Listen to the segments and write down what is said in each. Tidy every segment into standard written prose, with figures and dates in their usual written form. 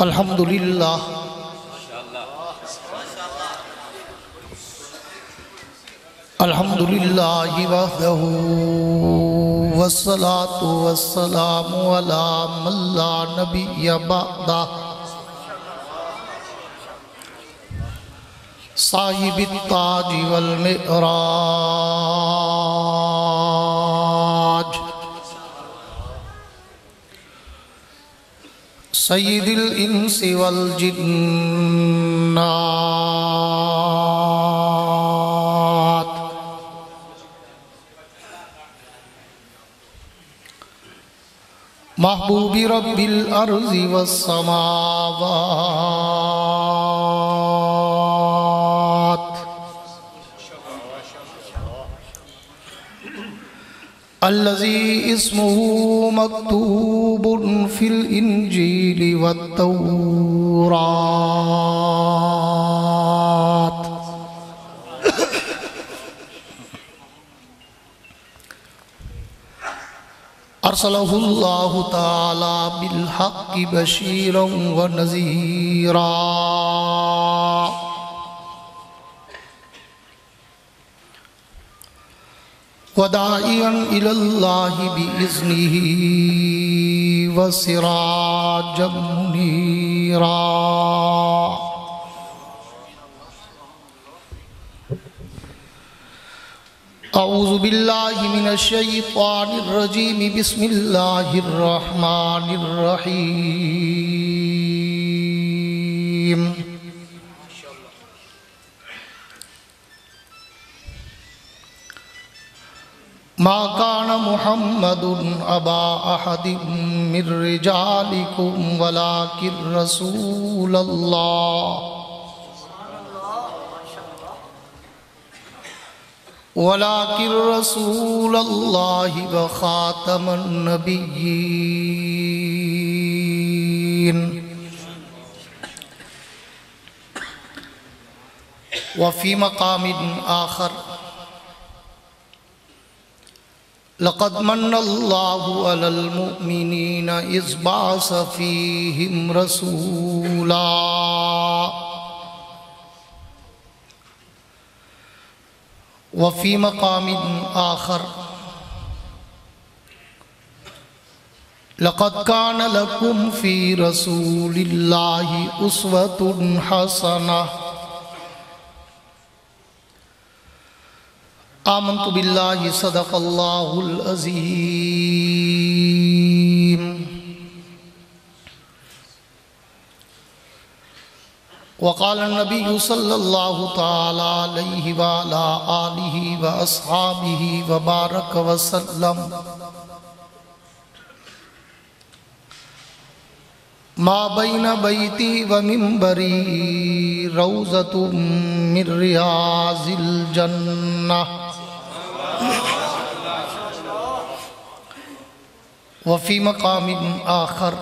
الحمدللہ الحمدللہ وحدہ والصلاة والسلام علی من لا نبی بعدہ صاحب التاج والمعراج سید الانس والجنات محبوب رب الارض والسماوات الذي اسمه مكتوب في الإنجيل والتوراة أرسله الله تعالى بالحق بشيرا ونذيرا وداعيا إلى الله بإذنه وسراجا منيرا أعوذ بالله من الشيطان الرجيم بسم الله الرحمن الرحيم ما كان محمد أبا أحد من رجالكم ولكن رسول الله وخاتم النبيين وفي مقام آخر لقد من الله على المؤمنين إذ بعث فيهم رسولا وفي مقام آخر لقد كان لكم في رسول الله أسوة حسنة آمنت بالله صدق الله العظيم وقال النبي صلى الله تعالى عليه وعلى آله وأصحابه وبارك وسلم ما بين بيتي ومنبري روضة من رياض الجنة وفي مقام آخر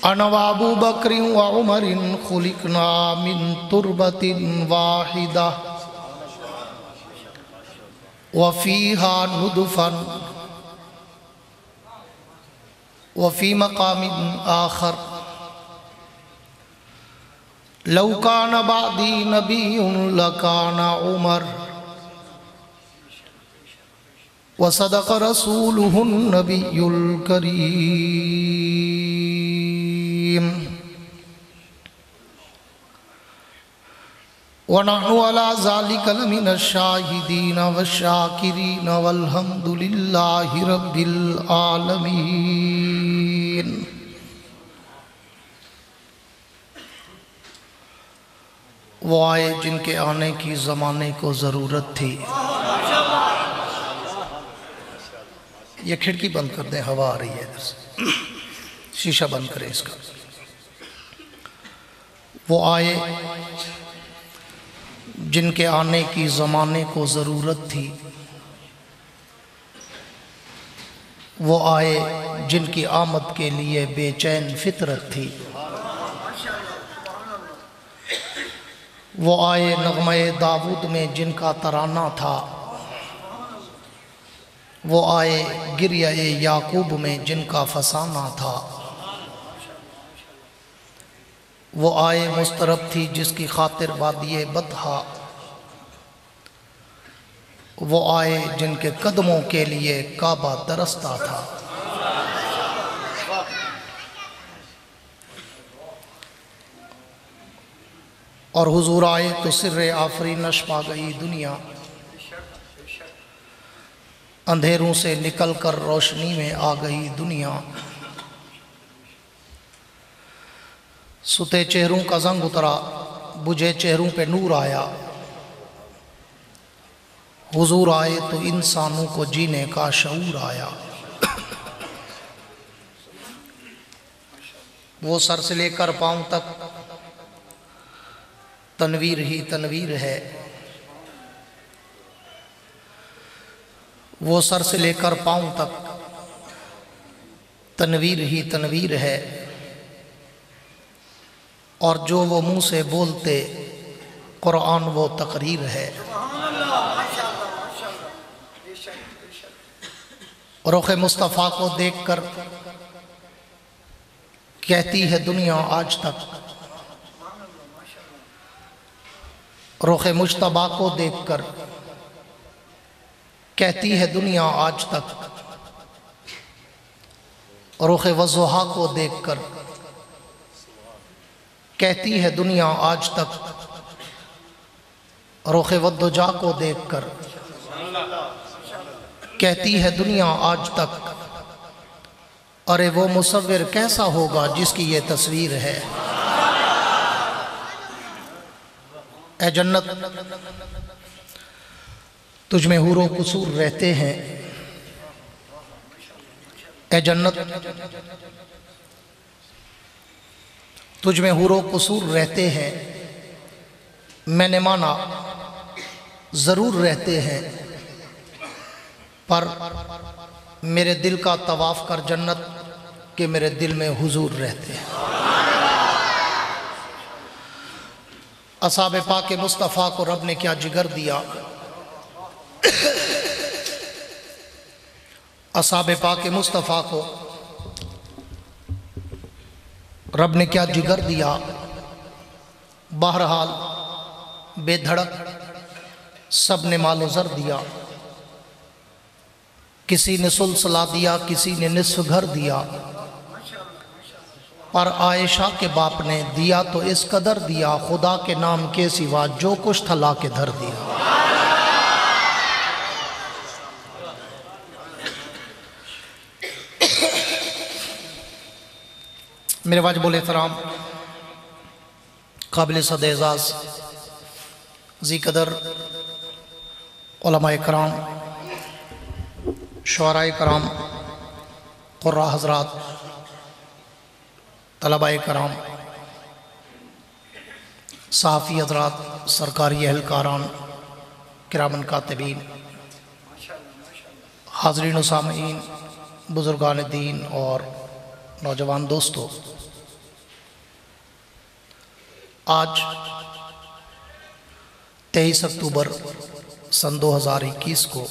أنا وأبو بكر وعمر خلقنا من تربة واحدة وفيها نطفة وفي مقام آخر لو كان بعدي نبي لكان عمر وصدق رسوله النبي الكريم ونحن على ذلك لمن الشاهدين والشاكرين والحمد لله رب العالمين وہ آئے جن کے آنے کی زمانے کو ضرورت تھی. یہ کھڑکی بند کر دیں، ہوا آ رہی ہے ادھر سے، شیشہ بند کریں اس کا. وہ آئے جن کے آنے کی زمانے کو ضرورت تھی. وہ آئے جن کی آمد کے لیے بے چین فطرت تھی. وہ آئے نغمہ داود میں جن کا ترانہ تھا. وہ آئے گریہ یعقوب میں جن کا فسانہ تھا، وہ آئے مسترب تھی جس کی خاطر وادی بدھا، وہ آئے جن کے قدموں کے لیے کعبہ ترستا تھا۔ اور حضور آئے تو سر آفرینش پا گئی دنیا، اندھیروں سے نکل کر روشنی میں آ گئی دنیا۔ ستے چہروں کا زنگ اترا، بجھے چہروں پہ نور آیا، حضور آئے تو انسانوں کو جینے کا شعور آیا۔ وہ سر سے لے کر پاؤں تک تنویر ہی تنویر ہے، وہ سر سے لے کر پاؤں تک تنویر ہی تنویر ہے، اور جو وہ منہ سے بولتے قرآن وہ تقریر ہے۔ رخ مصطفیٰ کو دیکھ کر کہتی ہے دنیا آج تک، رخ مجتبیٰ کو دیکھ کر کہتی ہے دنیا آج تک، رخ وضحیٰ کو دیکھ کر کہتی ہے دنیا آج تک، رخ والدجا کو دیکھ کر کہتی ہے دنیا آج تک، ارے وہ مصور کیسا ہوگا جس کی یہ تصویر ہے۔ اے جنت تجھ میں حور و قصور رہتے ہیں، اے جنت تجھ میں حور و قصور رہتے ہیں، میں نے مانا ضرور رہتے ہیں، پر میرے دل کا طواف کر جنت کہ میرے دل میں حضور رہتے ہیں۔ اصحاب پاک مصطفیٰ کو رب نے کیا جگر دیا، اصحاب پاک مصطفیٰ کو رب نے کیا جگر دیا، بہرحال بے دھڑک سب نے مال و زر دیا، کسی نے سلسلہ دیا، کسی نے نصف گھر دیا، پر عائشہ کے باپ نے دیا تو اس قدر دیا، خدا کے نام کے سوا جو کچھ تھا لا کے دھر دیا۔ میرے واجب الاحترام قابل صد اعزاز ذی قدر علماء کرام، شعراء کرام، قراء حضرات، طلباء کرام، صحافی حضرات، سرکاری اہلکاران، کرامن کاتبین، حاضرین و سامعین، بزرگان دین اور نوجوان دوستو، آج 23 اکتوبر سن 2021 کو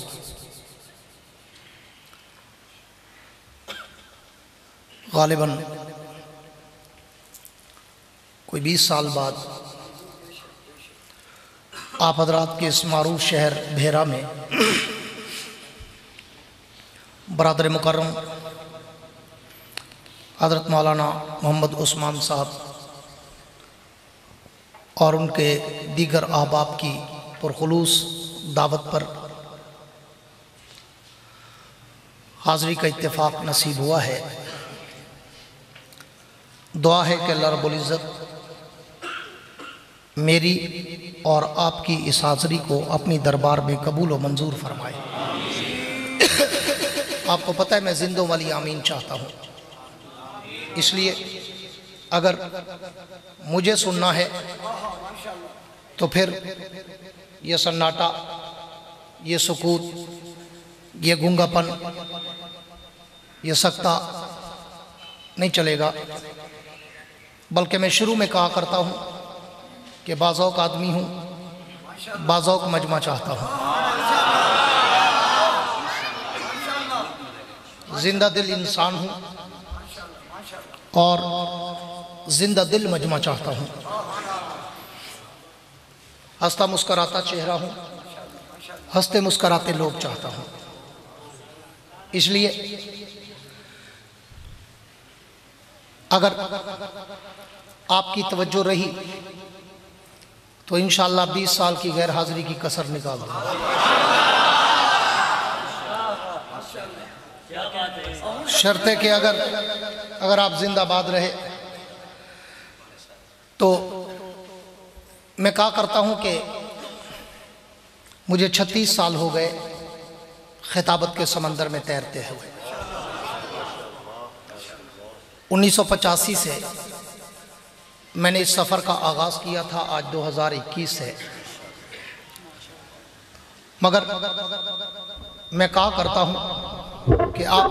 غالباً کوئی 20 سال بعد آپ حضرات کے اس معروف شہر بھیرا میں برادر مکرم حضرت مولانا محمد عثمان صاحب اور ان کے دیگر احباب کی پرخلوص دعوت پر حاضری کا اتفاق نصیب ہوا ہے۔ دعا ہے کہ اللہ رب العزت میری اور آپ کی اس حاضری کو اپنی دربار میں قبول و منظور فرمائے۔ آپ کو پتہ ہے میں زندوں والی آمین چاہتا ہوں، اس لیے اگر مجھے سننا ہے تو پھر یہ سناٹا، یہ سکوت، یہ گنگا پن، یہ سکتہ نہیں چلے گا، بلکہ میں شروع میں کہا کرتا ہوں کہ بازوق آدمی ہوں، بازوق مجمع چاہتا ہوں۔ زندہ دل انسان ہوں اور زندہ دل مجمع چاہتا ہوں، ہنستا مسکراتا چہرہ ہوں، ہنستے مسکراتے لوگ چاہتا ہوں۔ اس لیے اگر آپ کی توجہ رہی تو انشاءاللہ 20 سال کی غیر حاضری کی کسر نکال دوں گا۔ شرط ہے کہ اگر آپ زندہ باد رہے تو میں کہا کرتا ہوں کہ مجھے 36 سال ہو گئے خطابت کے سمندر میں تیرتے ہوئے۔ 1985 سے میں نے اس سفر کا آغاز کیا تھا، آج 2021 ہے، مگر میں کہا کرتا ہوں کہ آپ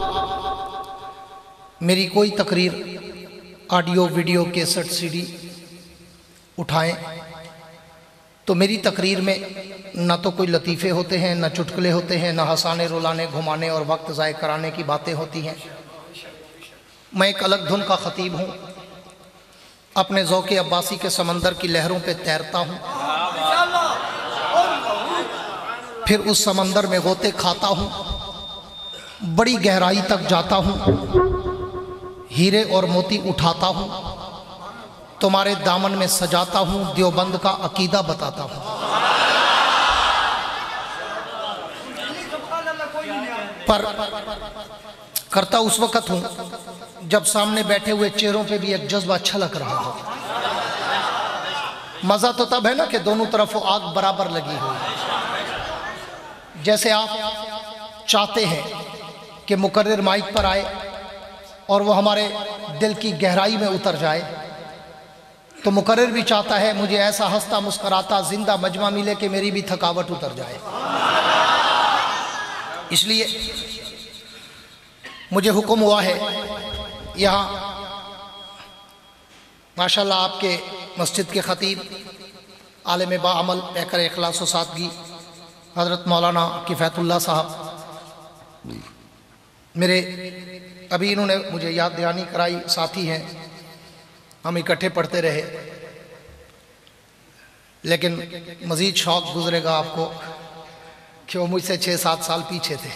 میری کوئی تقریر audio video cassette C D اٹھائیں تو میری تقریر میں نہ تو کوئی لطیفے ہوتے ہیں، نہ چٹکلے ہوتے ہیں، نہ ہنسانے رلانے گھمانے اور وقت ضائع کرانے کی باتیں ہوتی ہیں۔ میں ایک الگ دھن کا خطیب ہوں، اپنے ذوق عباسی کے سمندر کی لہروں پہ تیرتا ہوں، پھر اس سمندر میں غوطے کھاتا ہوں، بڑی گہرائی تک جاتا ہوں، ہیرے اور موتی اٹھاتا ہوں، تمہارے دامن میں سجاتا ہوں، دیوبند کا عقیدہ بتاتا ہوں۔ پر کرتا اس وقت ہوں جب سامنے بیٹھے ہوئے چہروں پہ بھی ایک جذبہ چھلک رہا ہو۔ مزہ تو تب ہے نا کہ دونوں طرف آگ برابر لگی ہوئی، جیسے آپ چاہتے ہیں کہ مقرر مائک پر آئے اور وہ ہمارے دل کی گہرائی میں اتر جائے، تو مقرر بھی چاہتا ہے مجھے ایسا ہنستا مسکراتا زندہ مجمع ملے کہ میری بھی تھکاوٹ اتر جائے۔ اس لیے مجھے حکم ہوا ہے، یہاں ماشاءاللہ آپ کے مسجد کے خطیب عالم باعمل پیکر اخلاص و سادگی حضرت مولانا کفایت اللہ صاحب میرے ابھی انہوں نے مجھے یاد دہانی کرائی، ساتھی ہیں، ہم اکٹھے پڑھتے رہے، لیکن مزید شوق گزرے گا آپ کو کہ وہ مجھ سے 6-7 سال پیچھے تھے۔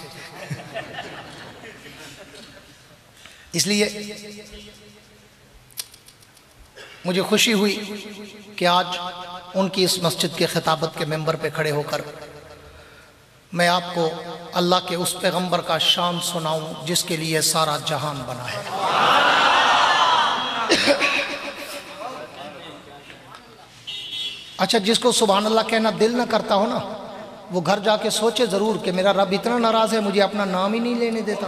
اس لیے مجھے خوشی ہوئی کہ آج ان کی اس مسجد کے خطابت کے ممبر پہ کھڑے ہو کر میں آپ کو اللہ کے اس پیغمبر کا شان سناؤں جس کے لیے سارا جہان بنا ہے۔ اچھا، جس کو سبحان اللہ کہنا دل نہ کرتا ہو نا، وہ گھر جا کے سوچے ضرور کہ میرا رب اتنا ناراض ہے مجھے اپنا نام ہی نہیں لینے دیتا۔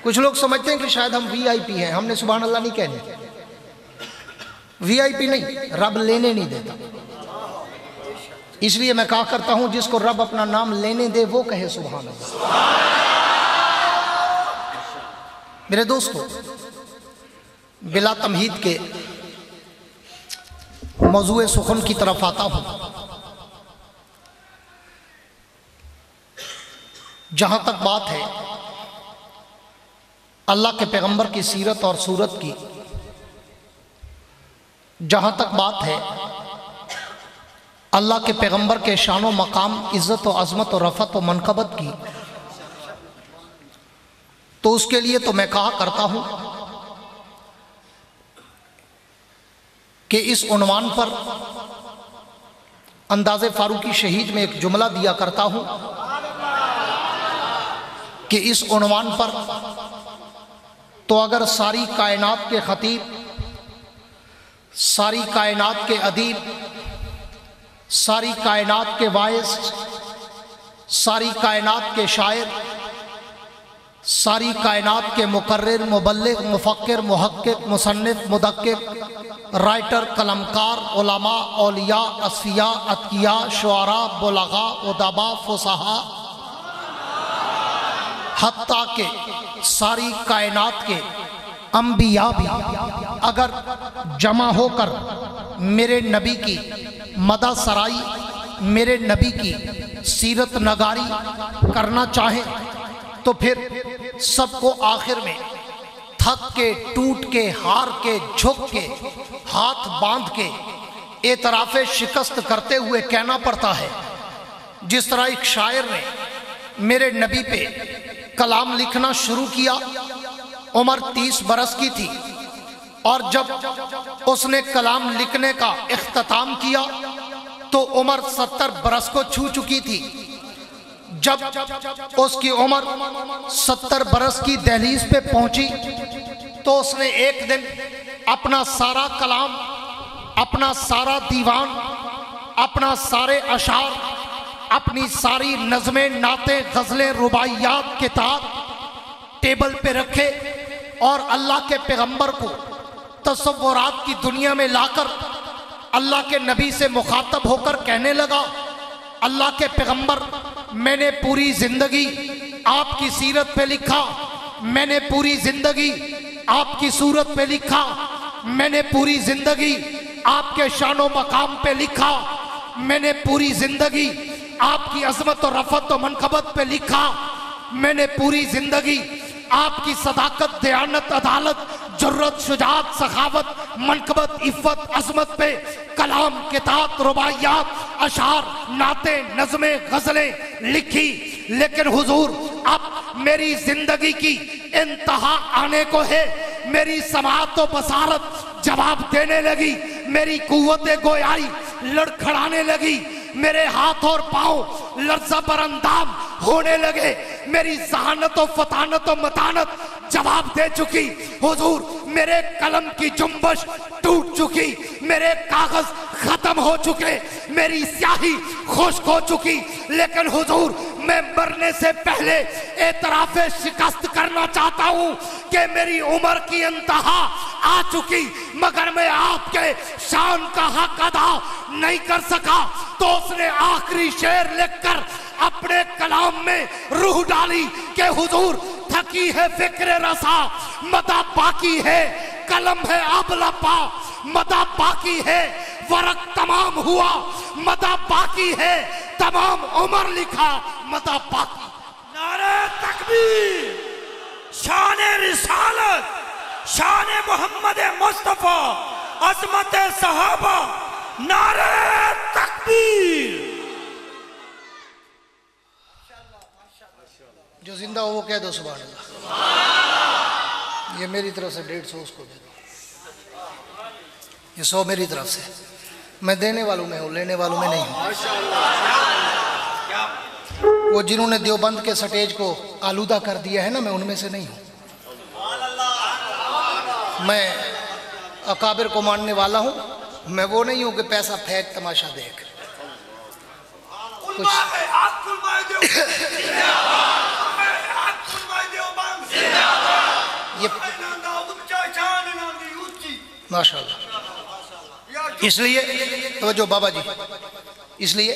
کچھ لوگ سمجھتے ہیں کہ شاید ہم وی آئی پی ہیں، ہم نے سبحان اللہ نہیں کہنے، وی آئی پی نہیں، رب لینے نہیں دیتا۔ اس لیے میں کہا کرتا ہوں جس کو رب اپنا نام لینے دے وہ کہے سبحان اللہ۔ میرے دوستو، بلا تمہید کے موضوع سخن کی طرف آتا ہوں۔ جہاں تک بات ہے اللہ کے پیغمبر کی سیرت اور صورت کی، جہاں تک بات ہے اللہ کے پیغمبر کے شان و مقام، عزت و عظمت و رفعت و منقبت کی، تو اس کے لیے تو میں کہا کرتا ہوں کہ اس عنوان پر انداز فاروقی شہید میں ایک جملہ دیا کرتا ہوں کہ اس عنوان پر تو اگر ساری کائنات کے خطیب، ساری کائنات کے ادیب، ساری کائنات کے واعظ، ساری کائنات کے شاعر، ساری کائنات کے مقرر، مبلغ، مفکر، محقق، مصنف، مدقق، رائٹر، قلمکار، علماء، اولیاء، اصفیاء، اتقیاء، شعراء، بلغاء، ادباء، فصحاء، حتیٰ کہ ساری کائنات کے انبیاء بھی اگر جمع ہو کر میرے نبی کی مدح سرائی، میرے نبی کی सीरत नगारी करना चाहें तो फिर सबको आखिर में थक के, टूट के, हार के, झुक के, हाथ बांध के एतराफ़े शिकस्त करते हुए कहना पड़ता है। जिस तरह एक शायर ने मेरे नबी पे कलाम लिखना शुरू किया, उम्र 30 बरस की थी, और जब उसने कलाम लिखने का इख्तिताम किया तो उम्र 70 बरस को छू चुकी थी। जब उसकी उम्र 70 बरस की दहलीज पे पहुंची तो उसने एक दिन अपना सारा कलाम, अपना सारा दीवान, अपना सारे अशार, अपनी सारी नज़में, नाते, गज़लें, रुबाइयात, किताब टेबल पे रखे और अल्लाह के पैगंबर को तसव्वुरात की दुनिया में लाकर अल्लाह के नबी से मुखातब होकर कहने लगा, अल्लाह के पैगंबर, मैंने पूरी जिंदगी आपकी सीरत पे लिखा, मैंने पूरी जिंदगी आपकी सूरत पे लिखा, मैंने पूरी जिंदगी आपके शानो मकाम पे लिखा, मैंने पूरी जिंदगी आपकी अजमत और रफत और मनकबत पे लिखा, मैंने पूरी जिंदगी आपकी सदाकत, दयानत, अदालत, जुर्रत, शुजात, सखावत, मनकबत, इफ़्फ़त, अज़मत पे कलाम, किताब, रुबाइयात, अशार, नाते, नज़में, गज़लें लिखी। लेकिन हुजूर अब मेरी जिंदगी की इंतहा आने को है, मेरी समाअत व बसारत जवाब देने लगी, मेरी कुव्वत गोयाई लड़खड़ाने लगी, मेरे हाथ और पांव लर्ज़ा बरअंदाम होने लगे, मेरी ज़हानत और फतानत और मतानत जवाब दे चुकी। हुजूर मेरे कलम की जुम्बश टूट चुकी, मेरे कागज खत्म हो चुके, मेरी स्याही खुश्क हो चुकी। लेकिन हुजूर मैं मरने से पहले एतराफ़े शिकस्त करना चाहता हूँ कि मेरी उम्र की इंतहा आ चुकी, मगर मैं आपके शान का हक अदा नहीं कर सका। तो उसने आखिरी शेर लिखकर अपने कलाम में रूह डाली कि हुजूर थकी है फिक्र रसा, मदा बाकी है, कलम है अब लपा, मदा बाकी है, वरक तमाम हुआ, मदा बाकी है, तमाम उम्र लिखा, मदा बाकी। नारे तकबीर, शान रिसालत, शान मोहम्मद मुस्तफा, अज़मत सहाबा, नारे तकबीर। जो जिंदा हो वो कह दो सुभान अल्लाह। ये मेरी तरफ से 150 उसको दे दो, ये 100 मेरी तरफ से। मैं देने वालों में हूँ, लेने वालों में नहीं हूँ। वो जिन्होंने देवबंद के स्टेज को आलूदा कर दिया है ना, मैं उनमें से नहीं हूँ। मैं अकाबिर को मानने वाला हूँ, मैं वो नहीं हूँ कि पैसा फेंक तमाशा देख। कुछ ये माशाअल्लाह। इसलिए तो जो बाबा जी, इसलिए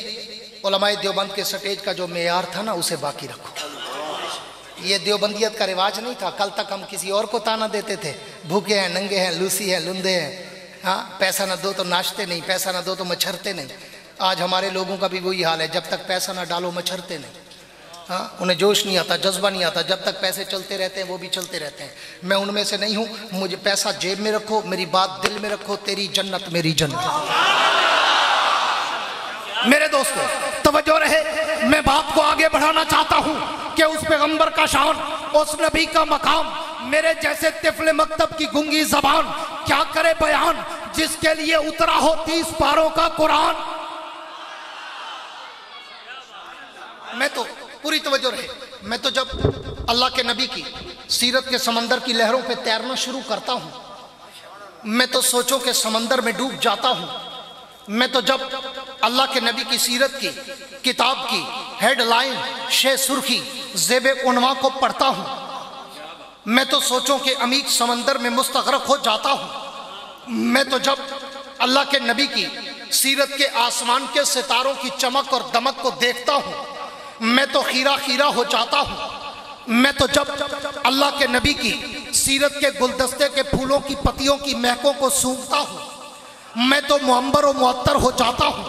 उलमाए देवबंद के स्टेज का जो मेयार था ना, उसे बाकी रखो। ये देवबंदियत का रिवाज नहीं था। कल तक हम किसी और को ताना देते थे, भूखे हैं, नंगे हैं, लूसी हैं, लुंदे हैं, हाँ पैसा ना दो तो नाचते नहीं, पैसा ना दो तो मच्छरते नहीं। आज हमारे लोगों का भी वही हाल है, जब तक पैसा ना डालो मच्छरते नहीं। हाँ, उन्हें जोश नहीं आता, जज्बा नहीं आता। जब तक पैसे चलते रहते हैं वो भी चलते रहते हैं। मैं उनमें से नहीं हूँ। मुझे पैसा जेब में रखो, मेरी बात दिल में रखो, तेरी जन्नत मेरी जन्नत। मेरे दोस्तों तवज्जो रहे, मैं बात को आगे बढ़ाना चाहता हूँ कि उस पैगंबर का शान, उस नबी का मकाम, मेरे जैसे तिफल मकतब की गूंगी जबान क्या करे बयान, जिसके लिए उतरा हो 30 पारों का कुरान। मैं तो पूरी तवज्जो रहे, मैं तो जब अल्लाह के नबी की सीरत के समंदर की लहरों पे तैरना शुरू करता हूँ, मैं तो सोचो के समंदर में डूब जाता हूँ। मैं तो जब अल्लाह के नबी की सीरत की किताब की हेडलाइन, शे सुर्खी, ज़ेबे उन्वा को पढ़ता हूँ, मैं तो सोचों के अमीक समंदर में मुस्तगरक हो जाता हूँ। मैं तो जब अल्लाह के नबी की सीरत के आसमान के सितारों की चमक और दमक को देखता हूँ, मैं तो खीरा खीरा हो जाता हूँ। मैं तो जब अल्लाह के नबी की सीरत के गुलदस्ते के फूलों की पत्तियों की महकों को सूंघता हूँ, मैं तो मुअम्बर और मुअत्तर हो जाता हूँ।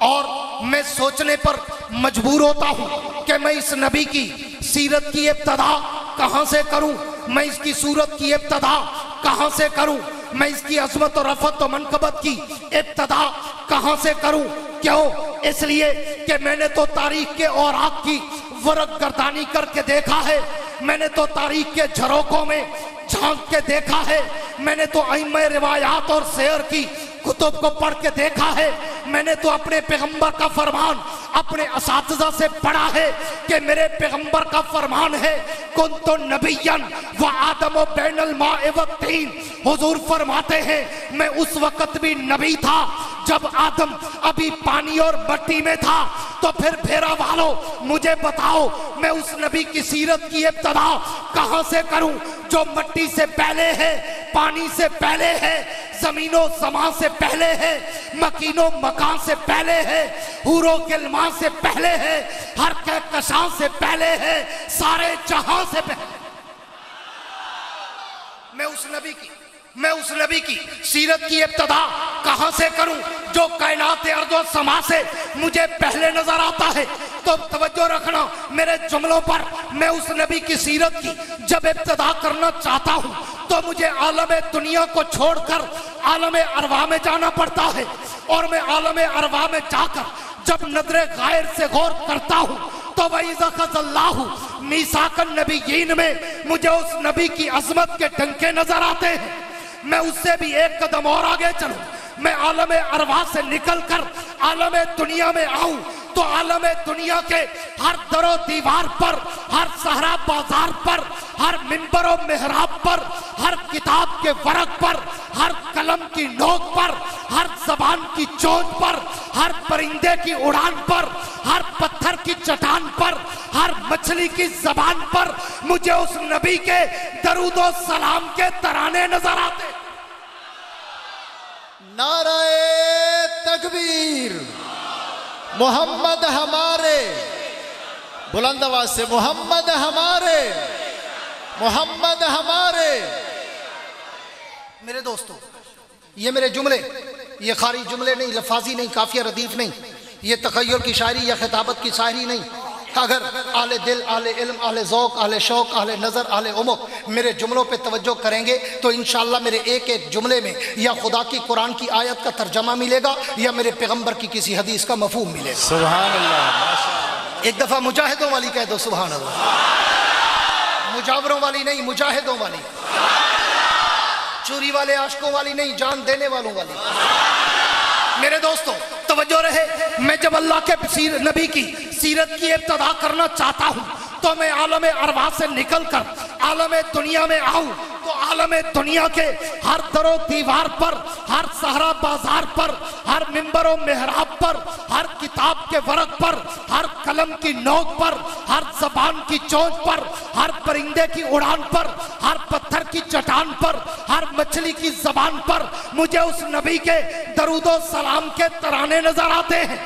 और मैं सोचने पर مجبور ہوتا ہوں کہ میں اس نبی کی سیرت کی ابتدا کہاں سے کروں، میں اس کی صورت کی ابتدا کہاں سے کروں، میں اس کی عظمت و رفعت و منقبت کی ابتدا کہاں سے کروں؟ کیوں؟ اس لیے کہ میں نے تو تاریخ کے اوراق کی ورق گردانی کر کے دیکھا ہے، میں نے تو تاریخ کے جھروکوں میں جھانک کے دیکھا ہے، میں نے تو ائمہ روایات اور سیر کی کتب کو پڑھ کے دیکھا ہے، میں نے تو اپنے پیغمبر کا فرمان اپنے اساتذہ سے پڑھا ہے کہ میرے پیغمبر کا فرمان ہے کنت نبیا وآدم بین الماء والطین۔ حضور فرماتے ہیں میں اس وقت بھی نبی تھا جب آدم ابھی پانی اور مٹی میں تھا۔ تو پھر پھیرا والو مجھے بتاؤ میں اس نبی کی سیرت کی ابتدا کہاں سے کروں جو مٹی سے پہلے ہے، پانی سے پہلے ہے، زمین و زمان سے پہلے ہے، مکین و مکان سے پہلے ہے، حور و غلمان سے پہلے ہے، ہر کہکشاں سے پہلے ہے، سارے جہاں سے پہلے۔ میں اس نبی کی سیرت کی ابتدا کہاں سے کروں جو کائنات ارض و سما سے مجھے پہلے نظر آتا ہے؟ تو توجہ رکھنا میرے جملوں پر، میں اس نبی کی سیرت کی جب ابتدا کرنا چاہتا ہوں تو مجھے عالم دنیا کو چھوڑ کر عالم ارواح میں جانا پڑتا ہے، اور میں عالم ارواح میں جا کر جب نظر غائر سے غور کرتا ہوں تو وَإِذَا أَخَذَ اللَّهُ مِيثَاقَ النَّبِيِّينَ میں مجھے اس نبی کی عظمت کے ڈنکے نظر آتے ہیں۔ میں اس سے بھی ایک قدم اور آگے چلوں، میں عالم ارواح سے نکل کر عالم دنیا میں آؤں تو عالم دنیا کے ہر در و دیوار پر، ہر صحرا بازار پر، ہر منبر و محراب پر، ہر کتاب کے ورق پر، ہر قلم کی نوک پر، ہر زبان کی چونچ پر، ہر پرندے کی اڑان پر، ہر پتھر کی چٹان پر، ہر مچھلی کی زبان پر مجھے اس نبی کے درود و سلام کے ترانے نظر آتے۔ نعرہ تکبیر، محمد ہمارے، بلند آواز سے محمد ہمارے، محمد ہمارے۔ میرے دوستو یہ میرے جملے، یہ خارج جملے نہیں، لفاظی نہیں، کافیہ ردیف نہیں، یہ تخیل کی شاعری یا خطابت کی شاعری نہیں۔ اگر اہل دل، اہل علم، اہل ذوق، اہل شوق، اہل نظر، اہل عمق میرے جملوں پہ توجہ کریں گے تو انشاءاللہ میرے ایک ایک جملے میں یا خدا کی قرآن کی آیت کا ترجمہ ملے گا یا میرے پیغمبر کی کسی حدیث کا مفہوم ملے گا۔ سبحان اللہ۔ ایک دفعہ مجاہدوں والی کہہ دو سبحان اللہ، مجاوروں والی نہیں، مجاہدوں والی، چوری والے عاشقوں والی نہیں، جان دینے والوں والی۔ میرے دوستوں توجہ رہے، میں جب اللہ کے نبی کی سیرت کی ابتدا کرنا چاہتا ہوں تو میں عالم ارواح سے نکل کر عالم دنیا میں آؤں تو عالم دنیا کے ہر در و دیوار پر، ہر صحرا بازار پر، ہر منبر و محراب پر، ہر کتاب کے ورق پر، ہر قلم کی نوک پر، ہر زبان کی چونچ پر، ہر پرندے کی اڑان پر، ہر پتھر کی چٹان پر، ہر مچھلی کی زبان پر مجھے اس نبی کے درود و سلام کے ترانے نظر آتے ہیں۔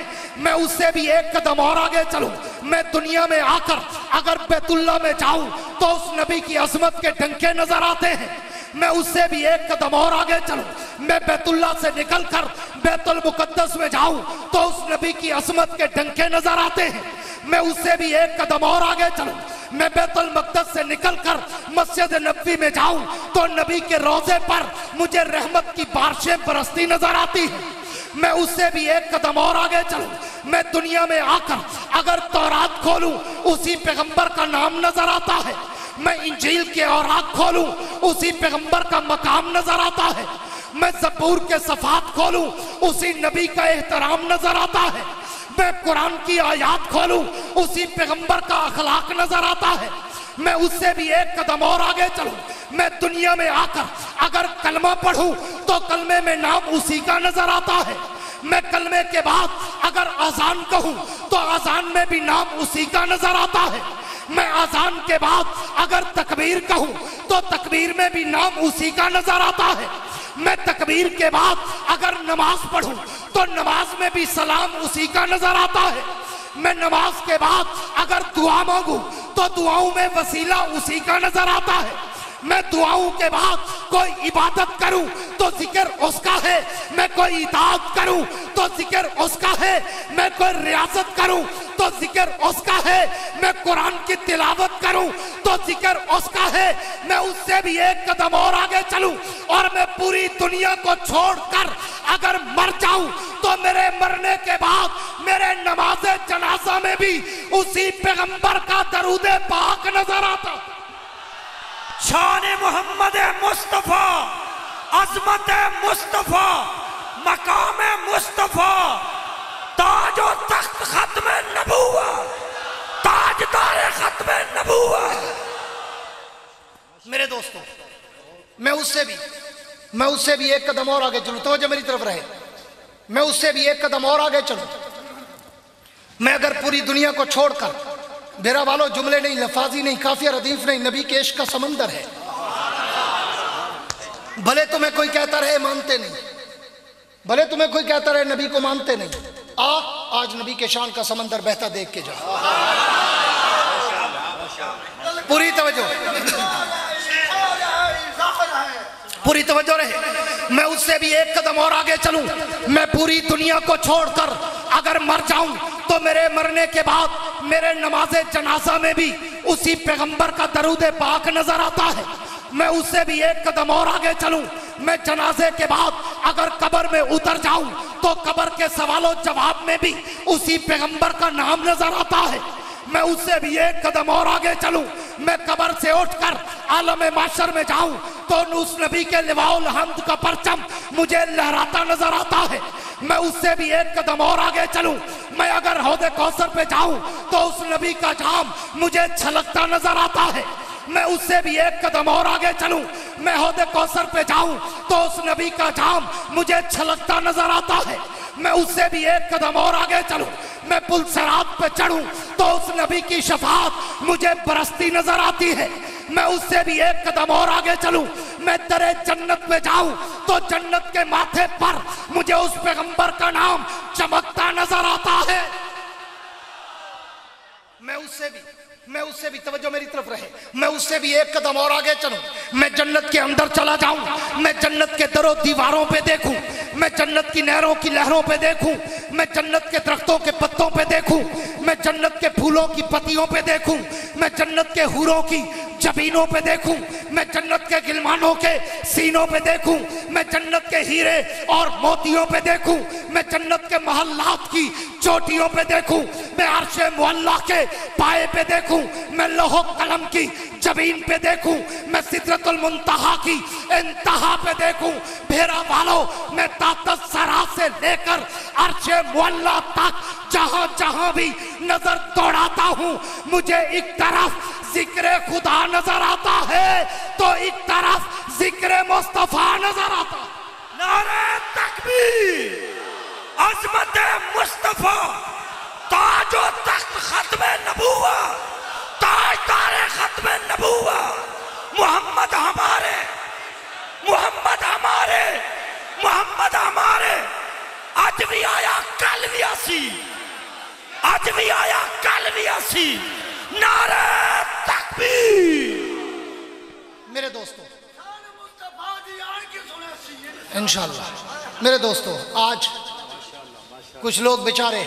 میں اس سے بھی ایک قدم اور آگے چلوں، میں دنیا میں آ کر اگر بیت اللہ میں جاؤں تو اس نبی کی عظمت کے ڈنکے نظر آتے ہیں۔ میں اس سے بھی ایک قدم اور آگے چلوں، میں بیت اللہ سے نکل کر بیت المقدس میں جاؤں تو اس نبی کی عظمت کے ڈنکے نظر آتے ہیں۔ میں اس سے بھی ایک قدم اور آگے چلوں، میں بیت المقدس سے نکل کر مسجد نبوی میں جاؤں تو نبی کے روضے پر مجھے رحمت کی بارشیں برستی نظر آتی ہیں۔ میں اس سے بھی ایک قدم اور آگے چلوں، میں دنیا میں آ کر اگر تورات کھولوں اسی پیغمبر کا نام نظر آتا ہے، میں انجیل کے اوراق کھولوں اسی پیغمبر کا مقام نظر آتا ہے، میں زبور کے صفحات کھولوں اسی نبی کا احترام نظر آتا ہے، میں قرآن کی آیات کھولوں اسی پیغمبر کا اخلاق نظر آتا ہے۔ میں اس سے بھی ایک قدم اور آگے چلوں، میں دنیا میں آ کر اگر کلمہ پڑھوں تو کلمے میں نام اسی کا نظر آتا ہے، میں کلمے کے بعد اگر اذان کہوں تو اذان میں بھی نام اسی کا نظر آتا ہے، میں اذان کے بعد اگر تکبیر کہوں تو تکبیر میں بھی نام اسی کا نظر آتا ہے، میں تکبیر کے بعد اگر نماز پڑھوں تو نماز میں بھی سلام اسی کا نظر آتا ہے، میں نماز کے بعد اگر دعا مانگوں تو دعاؤں میں وسیلہ اسی کا نظر آتا ہے، میں دعاؤں کے بعد کوئی عبادت کروں تو ذکر اس کا ہے، میں کوئی اطاعت کروں تو ذکر اس کا ہے، میں کوئی ریاضت کروں تو ذکر اس کا ہے، میں قرآن کی تلاوت کروں تو ذکر اس کا ہے، میں اس سے بھی ایک قدم اور آگے چلوں اور میں پوری دنیا کو چھوڑ کر اگر مر جاؤں تو میرے مرنے کے بعد میرے نماز جنازہ میں بھی اسی پیغمبر کا درود پاک نظر آتا۔ شان محمد مصطفیٰ، عظمت مصطفیٰ، مقام مصطفیٰ، تاج و تخت ختم نبوت، تاجدار ختم نبوت۔ میرے دوستوں، میں اس سے بھی ایک قدم اور آگے چلوں، توجہ میری طرف رہے، میں اس سے بھی ایک قدم اور آگے چلوں۔ میں اگر پوری دنیا کو چھوڑ کر، میرا والو جملے نہیں، لفاظی نہیں، کافیہ ردیف نہیں، نبی کے عشق کا سمندر ہے۔ بھلے تمہیں کوئی کہتا رہے مانتے نہیں، بھلے تمہیں کوئی کہتا رہے نبی کو مانتے نہیں، آج نبی کے شان کا سمندر بہتا دیکھ کے جا۔ پوری توجہ، پوری توجہ رہے، میں اس سے بھی ایک قدم اور آگے چلوں، میں پوری دنیا کو چھوڑ کر اگر مر جاؤں تو میرے مرنے کے بعد میرے نماز جنازہ میں بھی اسی پیغمبر کا درود پاک نظر آتا ہے۔ میں اس سے بھی ایک قدم اور آگے چلوں، میں جنازے کے بعد اگر قبر میں اتر جاؤں تو قبر کے سوال و جواب میں بھی اسی پیغمبر کا نام نظر آتا ہے۔ میں اس سے بھی ایک قدم اور آگے چلوں، میں قبر سے اٹھ کر عالم محشر میں جاؤں تو اس نبی کے لواء الحمد کا پرچم مجھے لہراتا نظر آتا ہے۔ میں اس سے بھی ایک قدم اور آگے چلوں، میں اگر حوض کوثر پہ جاؤں تو اس نبی کا جام مجھے چھلکتا نظر آتا ہے۔ میں اس سے بھی ایک قدم اور آگے چلوں، میں حوض کوثر پہ جاؤں تو اس نبی کا جام مجھے چھلکتا نظر آتا ہے۔ میں اس سے بھی ایک قدم اور آگے چلوں، میں پل صراط پہ چڑھوں تو اس نبی کی شفاعت مجھے برستی نظر آتی ہے۔ میں اس سے بھی ایک قدم اور آگے چلوں، میں در جنت میں جاؤں تو جنت کے ماتھے پر مجھے اس پیغمبر کا نام چمکتا نظر آتا ہے۔ میں اس سے بھی توجہ میری طرف رہے، میں اس سے بھی ایک قدم اور آگے چلوں، میں جنت کے اندر چلا جاؤں، میں جنت کے در و دیواروں پہ دیکھوں، میں جنت کی نہروں کی لہروں پہ دیکھوں، میں جنت کے درختوں کے پتوں پہ دیکھوں، میں جنت کے پھولوں کی پتیوں پہ دیکھوں، میں جنت کے حوروں کی جبینوں پہ دیکھوں، میں جنت کے غلمانوں کے سینوں پہ دیکھوں، میں جنت کے ہیرے اور موتیوں پہ دیکھوں، میں جنت کے محلات کی چوٹیوں پہ دیکھوں، میں عرش معلیٰ کے پائے پہ دیکھوں، میں لوح و قلم کی جبین پہ دیکھوں، میں سدرۃ المنتہا کی انتہا پہ دیکھوں۔ بھیرا والو، میں تحت الثری سے لے کر عرش معلیٰ تک جہاں جہاں بھی نظر دوڑاتا ہوں، مجھے ایک طرف ذکر خدا نظر آتا ہے تو ایک طرف ذکر مصطفیٰ نظر آتا ہے۔ نعرہ تکبیر، عظمت مصطفیٰ، تاج و تخت ختم نبوت، تاجدار ختم نبوت، محمد ہمارے، محمد ہمارے، محمد ہمارے، آج بھی آیا کل بھی آسی، آج بھی آیا کل بھی آسی۔ نعرہ تکبیر۔ میرے دوستوں، انشاءاللہ میرے دوستوں، آج کچھ لوگ بیچارے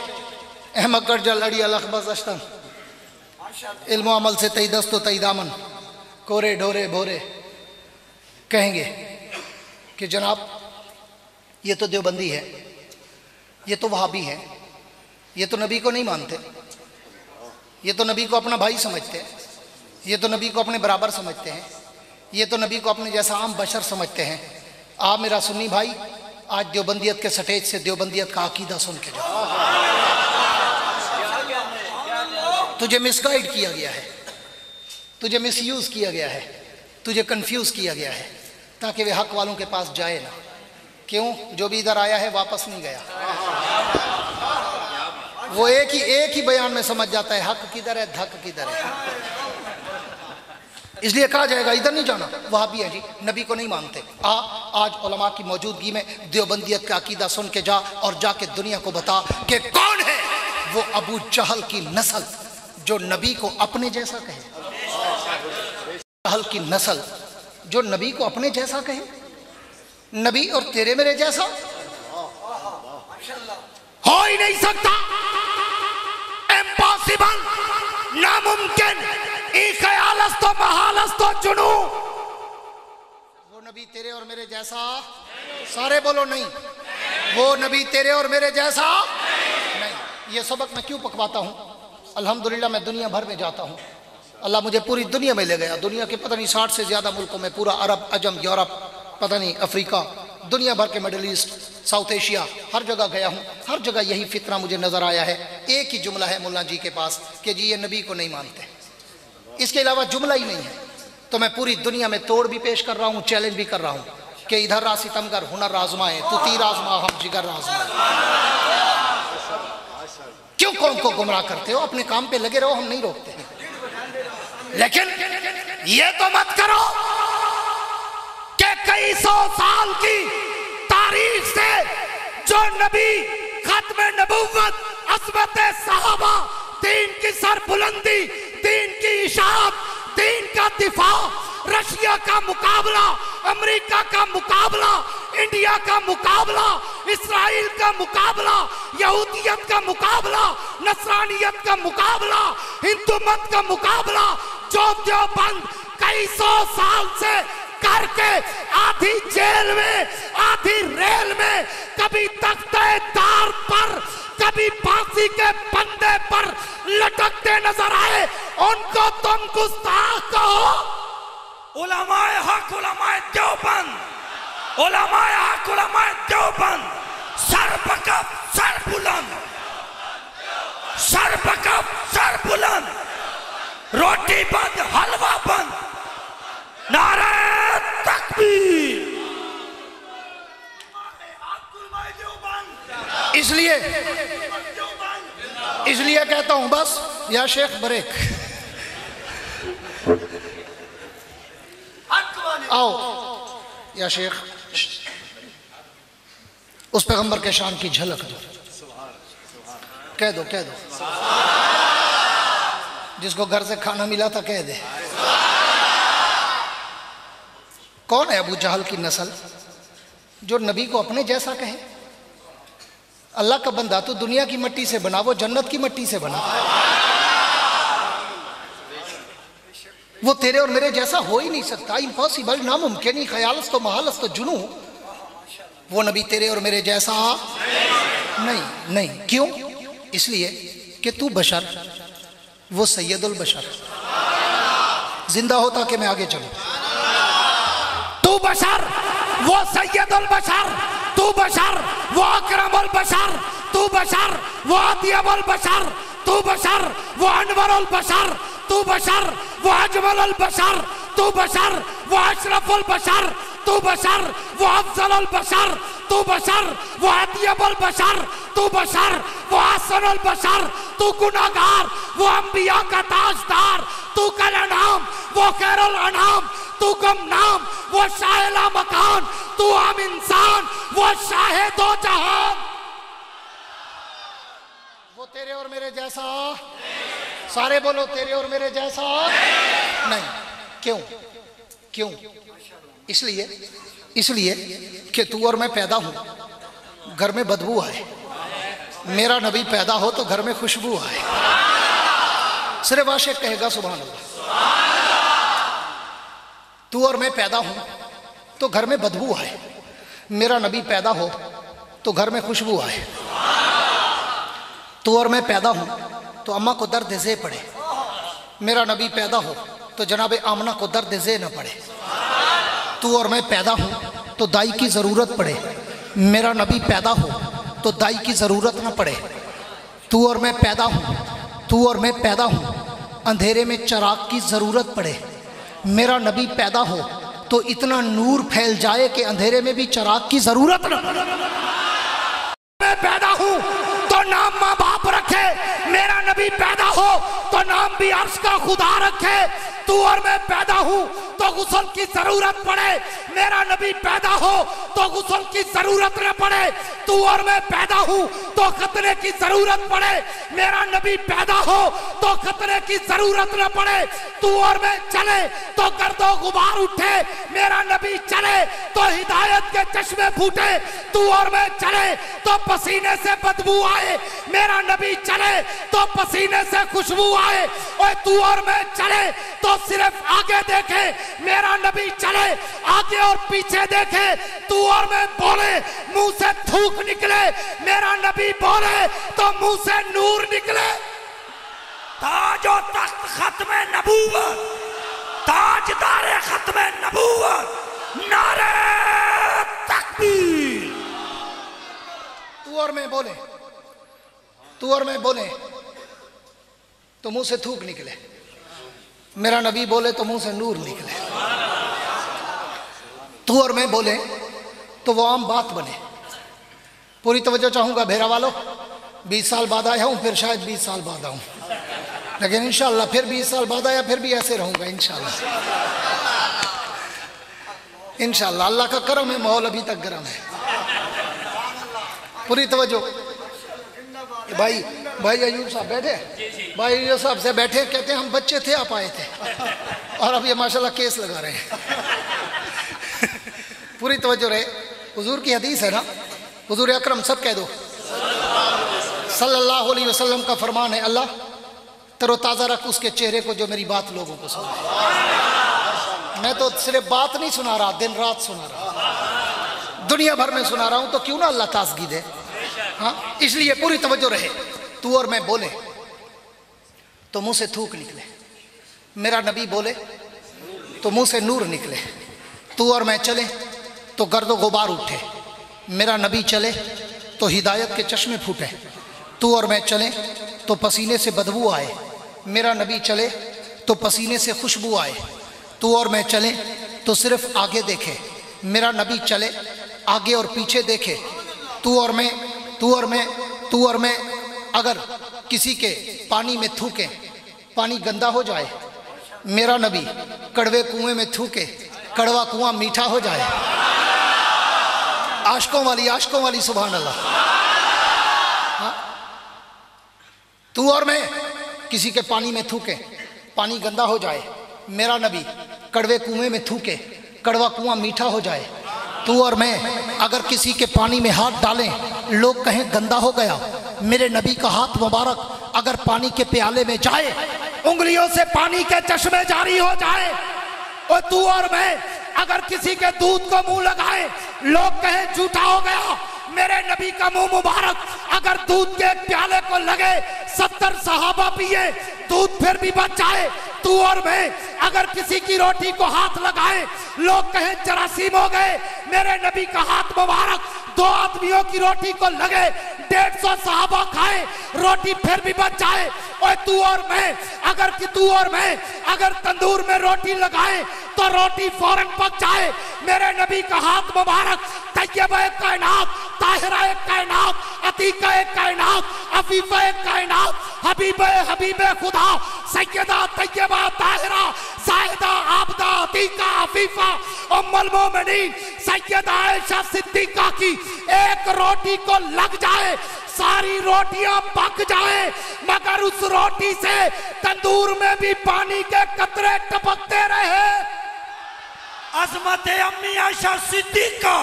احمد کرجل اڑی الخبز اشتن، علم و عمل سے تئی دست و تئی دامن، کورے ڈھورے بھورے، کہیں گے کہ جناب یہ تو دیوبندی ہے، یہ تو وہابی ہے، یہ تو نبی کو نہیں مانتے، یہ تو نبی کو اپنا بھائی سمجھتے ہیں، یہ تو نبی کو اپنے برابر سمجھتے ہیں، یہ تو نبی کو اپنے جیسا عام بشر سمجھتے ہیں۔ آپ میرا سنی بھائی، آج دیوبندیت کے سٹیج سے دیوبندیت کا عقیدہ سن کے جاؤ۔ تجھے مس گائیڈ کیا گیا ہے، تجھے مس یوز کیا گیا ہے، تجھے کنفیوز کیا گیا ہے تاکہ وہ حق والوں کے پاس جائے نہ۔ کیوں؟ جو بھی ادھر آیا ہے واپس نہیں گیا، وہ ایک ہی بیان میں سمجھ جاتا ہے حق کدھر ہے، دھک کدھر ہے۔ اس لیے کہا جائے گا ادھر نہیں جانا، وہاں بھی ہے جی، نبی کو نہیں مانتے۔ آج علماء کی موجودگی میں دیوبندیت کا عقیدہ سن کے جا اور جا کے دنیا کو بتا کہ کون ہے وہ ابو جہل کی نسل جو نبی کو اپنے جیسا کہے، جہل کی نسل جو نبی کو اپنے جیسا کہے۔ नबी और तेरे मेरे जैसा हो ही नहीं सकता, इम्पॉसिबल, नामुमकिन, ई ख्यालस तो महालस तो जुनू। वो नबी तेरे और मेरे जैसा, सारे बोलो नहीं, वो नबी तेरे और मेरे जैसा नहीं। ये सबक मैं क्यों पकवाता हूँ? अल्हम्दुलिल्लाह मैं दुनिया भर में जाता हूँ, अल्लाह मुझे पूरी दुनिया में ले गया। दुनिया के पता नहीं 60 से ज़्यादा मुल्कों में, पूरा अरब, अजम, यूरोप, पता नहीं अफ्रीका, दुनिया भर के, मिडिल ईस्ट, साउथ एशिया, हर जगह गया हूँ। हर जगह यही फितना मुझे नज़र आया है। एक ही जुमला है मुल्ला जी के पास कि जी ये नबी को नहीं मानते, इसके अलावा जुमला ही नहीं है। तो मैं पूरी दुनिया में तोड़ भी पेश कर रहा हूँ, चैलेंज भी कर रहा हूँ कि इधर रा सितमगर हुनर आजमाए, तू तीर आजमा हम जिगर आजमाए। क्यों कौम को गुमराह करते हो? अपने काम पे लगे रहो, हम नहीं रोकते। लेकिन ये तो मत करो कि कई सौ साल की तारीख से जो नबी, खत्म नबूवत, अस्मत सहाबा, दीन की सरबुलंदी, दीन की इशाअत, दीन का दिफा, रशिया का मुकाबला, अमेरिका का मुकाबला, इंडिया का मुकाबला, इस्राइल का मुकाबला, यहूदियत का मुकाबला, नसरानियत का मुकाबला, हिंदू मत का मुकाबला, जो देवबंद कई सौ साल से करके आधी जेल में, आधी रेल में, कभी तख्ते दार पर, कभी फांसी के फंदे पर लटकते नजर आए, उनको तुम गुस्ताख कहो? उलमाए हक, उलमाए देवबंद, उलमाए हक, उलमाए देवबंद, सर पकड़ सर बुलंद, सर पकड़ सर बुलंद, रोटी बंद हलवा बंद, नारे तकबीर। इसलिए कहता हूं बस या शेख ब्रेक, आओ या शेख उस पैगंबर के शान की झलक दो, कह दो, कह दो। जिसको घर से खाना मिला था कह दे। कौन है अबू जहल की नस्ल जो नबी को अपने जैसा कहे? अल्लाह का बंदा तो दुनिया की मिट्टी से बना, वो जन्नत की मिट्टी से बना, वो तेरे और मेरे जैसा हो ही नहीं सकता। इम्पॉसिबल, नामुमकिन, ख्यालस तो महालस तो जुनू। वो नबी तेरे और मेरे जैसा नहीं, नहीं। क्यों? इसलिए कि तू बशर, वो सैयदुल बशर। जिंदा होता कि मैं आगे चलूं। तू बशर, वो सैयदुल बशर, तू बशर, वो अकरमुल बशर, तू बशर, वो अतियबुल बशर, तू बशर, वो अनवरुल बशर, तू बशर, वो अजमलुल बशर, तू बशर, वो अशरफुल बशर, तू बशर, वो अफजलुल बशर, तू बशर, वो अतियबुल बशर, तू बशर, वो अहसनुल बशर, तू गुनाहगार, वो अंबिया का ताजदार, तू कल अनाम, वो खैरुल अनाम, तू गुमनाम, वो शाहिला मकान, तू आम इंसान, वो शाहे दो जहान। वो तेरे और मेरे जैसा, सारे बोलो तेरे और मेरे जैसा नहीं। क्यों? क्यों? इसलिए कि तू और मैं पैदा हूं, घर में बदबू आए। मेरा नबी पैदा हो तो घर में खुशबू आए। सिर्फ आशिक कहेगा सुभान अल्लाह। तू और मैं पैदा हूं तो घर में बदबू आए। मेरा नबी पैदा हो तो घर में खुशबू आए। तू और मैं पैदा हूं तो अम्मा को दर्द ज़े पड़े। मेरा नबी पैदा हो तो जनाब आमना को दर्द ज़े न पड़े। तू और मैं पैदा हूं तो दाई की ज़रूरत पड़े। मेरा नबी पैदा हो तो दाई की ज़रूरत न पड़े। तू और मैं पैदा हूं, तू और मैं पैदा हूं अंधेरे में चिराग की ज़रूरत पड़े। मेरा नबी पैदा हो तो इतना नूर फैल जाए कि अंधेरे में भी चिराग की ज़रूरत न पड़े। मैं पैदा हूं तो नाम माँ बाप रखे। मेरा नबी पैदा हो तो नाम भी अर्श का खुदा रखे। तू और मैं पैदा हूं तो गुस्ल की जरूरत पड़े। मेरा नबी पैदा हो तो गुस्ल की जरूरत न पड़े। तू और मैं पैदा हूं تو खतरे की जरूरत पड़े, मेरा नबी पैदा हो तो खतरे की जरूरत न पड़े। तू और मैं चले तो गर्दो गुबार उठे, मेरा नबी चले तो हिदायत के चश्मे फूटे। तू और मैं चले तो पसीने से बदबू आए, मेरा नबी चले तो पसीने से खुशबू आए। और तू और मैं चले तो सिर्फ आगे देखे, मेरा नबी चले आगे और पीछे देखे। तू और मैं बोले मुंह से थूक निकले, मेरा नबी बोले तो मुंह से नूर निकले। ताज और तख्त खत्म नबूवत, ताजदार खत्म नबूवत, नारे तकबीर। तू और मैं बोले, तू और मैं बोले तो मुंह से थूक निकले, मेरा नबी बोले तो मुंह से नूर निकले। तू और मैं बोले तो वो आम बात बने। पूरी तवज्जो चाहूंगा भेरा वालों, 20 साल बाद आया हूं, फिर शायद 20 साल बाद आऊं, लेकिन इंशाअल्लाह फिर 20 साल बाद आया फिर भी ऐसे रहूंगा इंशाअल्लाह। इंशाअल्लाह अल्लाह का करम है, माहौल अभी तक गर्म है। पूरी तवज्जो। भाई अयूब साहब बैठे, भाई अयूब साहब से बैठे, कहते हैं हम बच्चे थे आप आए थे, और अब ये माशाल्लाह केस लगा रहे हैं। पूरी तवज्जो रहे। हुजूर की हदीस है ना, हुजूर अकरम सब कह दो सल्लल्लाहु अलैहि वसल्लम का फरमान है, अल्लाह तरोताज़ा रख उसके चेहरे को जो मेरी बात लोगों को सुना। मैं तो सिर्फ बात नहीं सुना रहा, दिन रात सुना रहा, दुनिया भर में सुना रहा हूं, तो क्यों ना अल्लाह ताज़गी दे। हाँ, इसलिए पूरी तवज्जो रहे। तू और मैं बोले तो मुंह से थूक निकले, मेरा नबी बोले तो मुंह से नूर निकले। तू और मैं चले तो गर्दो गुबार उठे, मेरा नबी चले तो हिदायत के चश्मे फूटे। तू और मैं चले तो पसीने से बदबू आए, मेरा नबी चले तो पसीने से खुशबू आए। तू और मैं चले तो सिर्फ आगे देखे, मेरा नबी चले आगे और पीछे देखे। तू और मैं अगर किसी के पानी में थूके, पानी गंदा हो जाए, मेरा नबी कड़वे कुएं में थूके, कड़वा कुआं मीठा हो जाए। आशिकों वाली सुभान अल्लाह। हाँ? तू और मैं किसी के पानी में थूके, पानी गंदा हो जाए, मेरा नबी कड़वे कुएं में थूके, कड़वा कुआं मीठा हो जाए। तू और मैं अगर किसी के पानी में हाथ डालें, लोग कहें गंदा हो गया, मेरे नबी का हाथ मुबारक अगर पानी के प्याले में जाए, उंगलियों से पानी के चश्मे जारी हो जाए। और तू और मैं अगर किसी के दूध को मुंह लगाए, लोग कहें झूठा हो गया, मेरे नबी का मुंह मुबारक अगर दूध के प्याले को लगे, 70 सहाबा पिए, दूध फिर भी बच जाए। तू और मैं अगर किसी की रोटी को हाथ लगाए, लोग कहें जरासीम हो गए, मेरे नबी का हाथ मुबारक 2 आदमियों की रोटी को लगे, 150 सहाबा खाए, रोटी फिर भी बच जाए। और तू और मैं अगर तंदूर में रोटी लगाए तो रोटी फौरन पक जाए, मेरे नबी का हाथ मुबारक तैयबा कायनात, ताहिरा कायनात, अतीका कायनात, अफीफा कायनात, हबीबे खुदा, सैयदा तैयबा ताहिरा, साहिदा आबदा अतीका अफीफा, उम्मुल मोमिनीन सैयदा आयशा सिद्दीका की एक रोटी को लग जाए, सारी रोटियां पक जाए, मगर उस रोटी से तंदूर में भी पानी के कतरे टपकते रहे। अज़मत अम्मी आयशा सिद्दीका,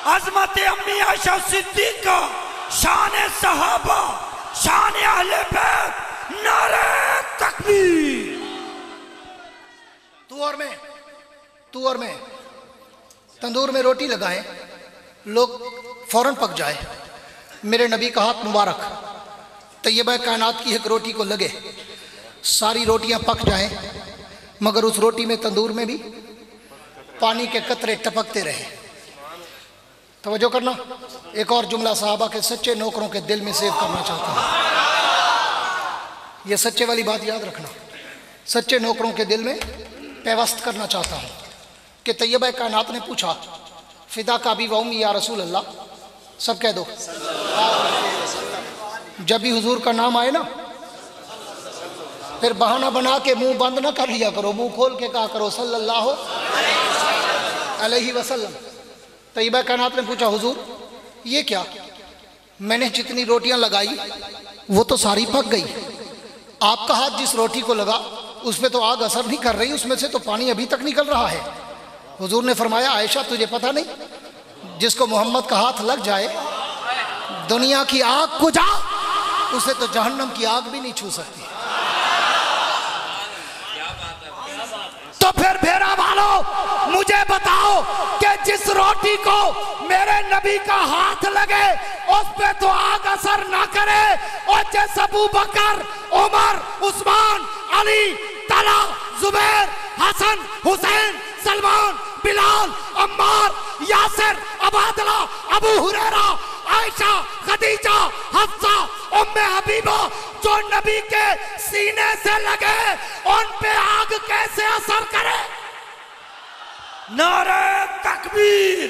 अज़मत अम्मी आयशा सिद्दीका, शान सहाबा, शान अहले बैत, नारे तकबीर। तू और मैं तंदूर में रोटी लगाएं, लोग फौरन पक जाए, मेरे नबी का हाथ मुबारक तैयबा कायनात की एक रोटी को लगे, सारी रोटियां पक जाएं, मगर उस रोटी में तंदूर में भी पानी के कतरे टपकते रहे। तवज्जो करना, एक और जुमला साहबा के सच्चे नौकरों के दिल में सेव करना चाहता हूँ। ये सच्चे वाली बात याद रखना, सच्चे नौकरों के दिल में पैवस्त करना चाहता हूँ कि तैयबा कायनात ने पूछा, फिदा का भी वाउमी या रसूल अल्लाह, सब कह दो। जब भी हुजूर का नाम आए ना, फिर बहाना बना के मुंह बंद ना कर लिया करो, मुंह खोल के कहा करो सल्लल्लाहु अलैहि वसल्लम। तैयबा कायनात ने पूछा, हुजूर ये क्या? میں نے جتنی روٹیاں لگائی وہ تو ساری پک گئی، آپ کا ہاتھ جس روٹی کو لگا اس پہ تو آگ اثر نہیں کر رہی، اس میں سے تو پانی ابھی تک نکل رہا ہے۔ حضور نے فرمایا عائشہ تجھے پتہ نہیں، جس کو محمد کا ہاتھ لگ جائے دنیا کی آگ کو جا، اسے تو جہنم کی آگ بھی نہیں چھو سکتی۔ تو پھر بھیرا والو مجھے بتاؤ کہ جس روٹی کو میرے نبی کا ہاتھ لگے اس پہ تو آگ اثر نہ کرے، اور جس ابو بکر، عمر، عثمان، علی، طلحہ، زبیر، حسن، حسین، سلمان، بلال، عمار، یاسر، عبادلہ، ابو ہریرہ، عائشہ، خدیجہ، حفصہ، ام حبیبہ جو نبی کے سینے سے لگے ان پہ آگ کیسے اثر کرے؟ نعرہ تکبیر،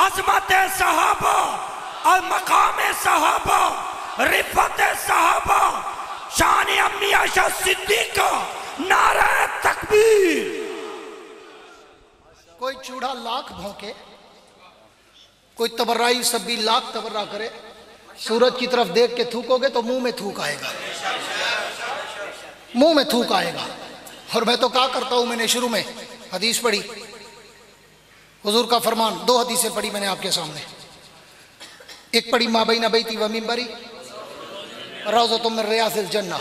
عظمت صحابہ، مقام صحابہ، رفعت صحابہ، شان امی عائشہ صدیقہ، نعرہ تکبیر۔ کوئی چوڑا لاکھ بھونکے، کوئی تبرعی سبی لاکھ تبرع کرے، سورج کی طرف دیکھ کے تھوکو گے تو منہ میں تھوک آئے گا، منہ میں تھوک آئے گا۔ اور میں تو کہا کرتا ہوں، میں نے شروع میں حدیث پڑھی، حضور کا فرمان، دو حدیثیں پڑھی میں نے آپ کے سامنے، ایک پڑھی ما بین بیتی و منبری روضۃ من ریاض الجنہ،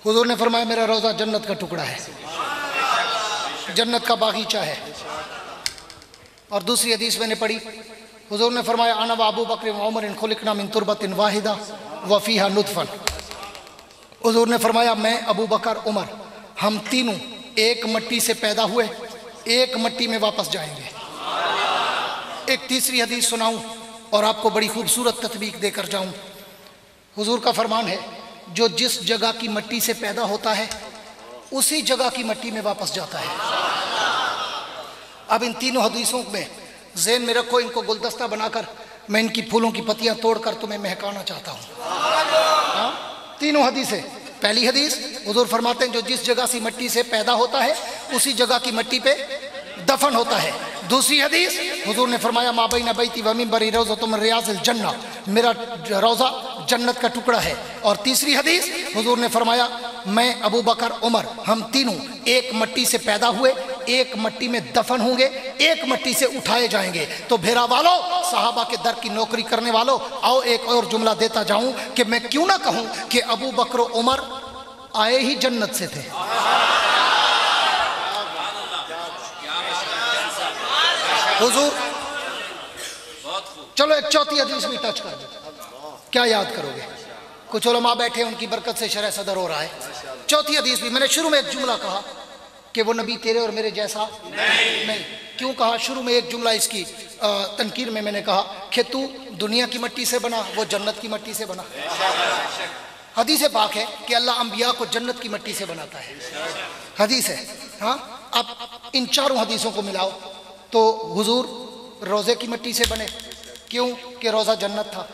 حضور نے فرمایا میرا روضہ جنت کا ٹکڑا ہے، جنت کا باغیچہ ہے۔ اور دوسری حدیث میں نے پڑھی، حضور نے فرمایا انا و ابو بکر و عمر خلقنا من تربۃ واحدہ وفیہا نطفا، حضور نے فرمایا میں ابو بکر عمر ہم تینوں ایک مٹی سے پیدا ہوئے، ایک مٹی میں واپس جائیں گے۔ ایک تیسری حدیث سناؤں اور آپ کو بڑی خوبصورت تطبیق دے کر جاؤں، حضور کا فرمان ہے جو جس جگہ کی مٹی سے پیدا ہوتا ہے اسی جگہ کی مٹی میں واپس جاتا ہے۔ اب ان تینوں حدیثوں میں ذہن میں رکھو، ان کو گلدستہ بنا کر میں ان کی پھولوں کی پتیاں توڑ کر تمہیں مہکانا چاہتا ہوں۔ تینوں حدیثیں، پہلی حدیث حضور فرماتے ہیں جو جس جگہ سے مٹی سے پیدا ہوتا ہے اسی جگہ کی مٹی پہ دفن ہوتا ہے۔ دوسری حدیث حضور نے فرمایا ما بین بیتی و منبری روضۃ من ریاض الجنہ، میرا روضہ جنت کا ٹکڑا ہے۔ اور تیسری حدیث حضور نے فرمایا میں ابو بکر عمر ہم تینوں ایک مٹی سے پیدا ہوئے، ایک مٹی میں دفن ہوں گے، ایک مٹی سے اٹھائے جائیں گے۔ تو بھیرا والو، صحابہ کے در کی نوکری کرنے والو، آؤ ایک اور جملہ دیتا جاؤں کہ میں کیوں نہ کہوں کہ ابو بکر و عمر آئے ہی جنت سے تھے۔ حضور چلو ایک چوتھی حدیث بھی ٹچ کر دو، کیا یاد کرو گے؟ کچھ علماء بیٹھے ان کی برکت سے شرح صدر ہو رہا ہے۔ چوتھی حدیث بھی میں نے شروع میں ایک جملہ کہا کہ وہ نبی تیرے اور میرے جیسا نہیں۔ کیوں کہا؟ شروع میں ایک جملہ اس کی تنقیر میں نے کہا کہ تو دنیا کی مٹی سے بنا، وہ جنت کی مٹی سے بنا۔ حدیث پاک ہے کہ اللہ انبیاء کو جنت کی مٹی سے بناتا ہے، حدیث ہے۔ ہاں، اب ان چاروں حدیثوں کو ملاؤ تو حضور روزے کی مٹی سے بنے، کیوں کہ روزہ جنت تھا۔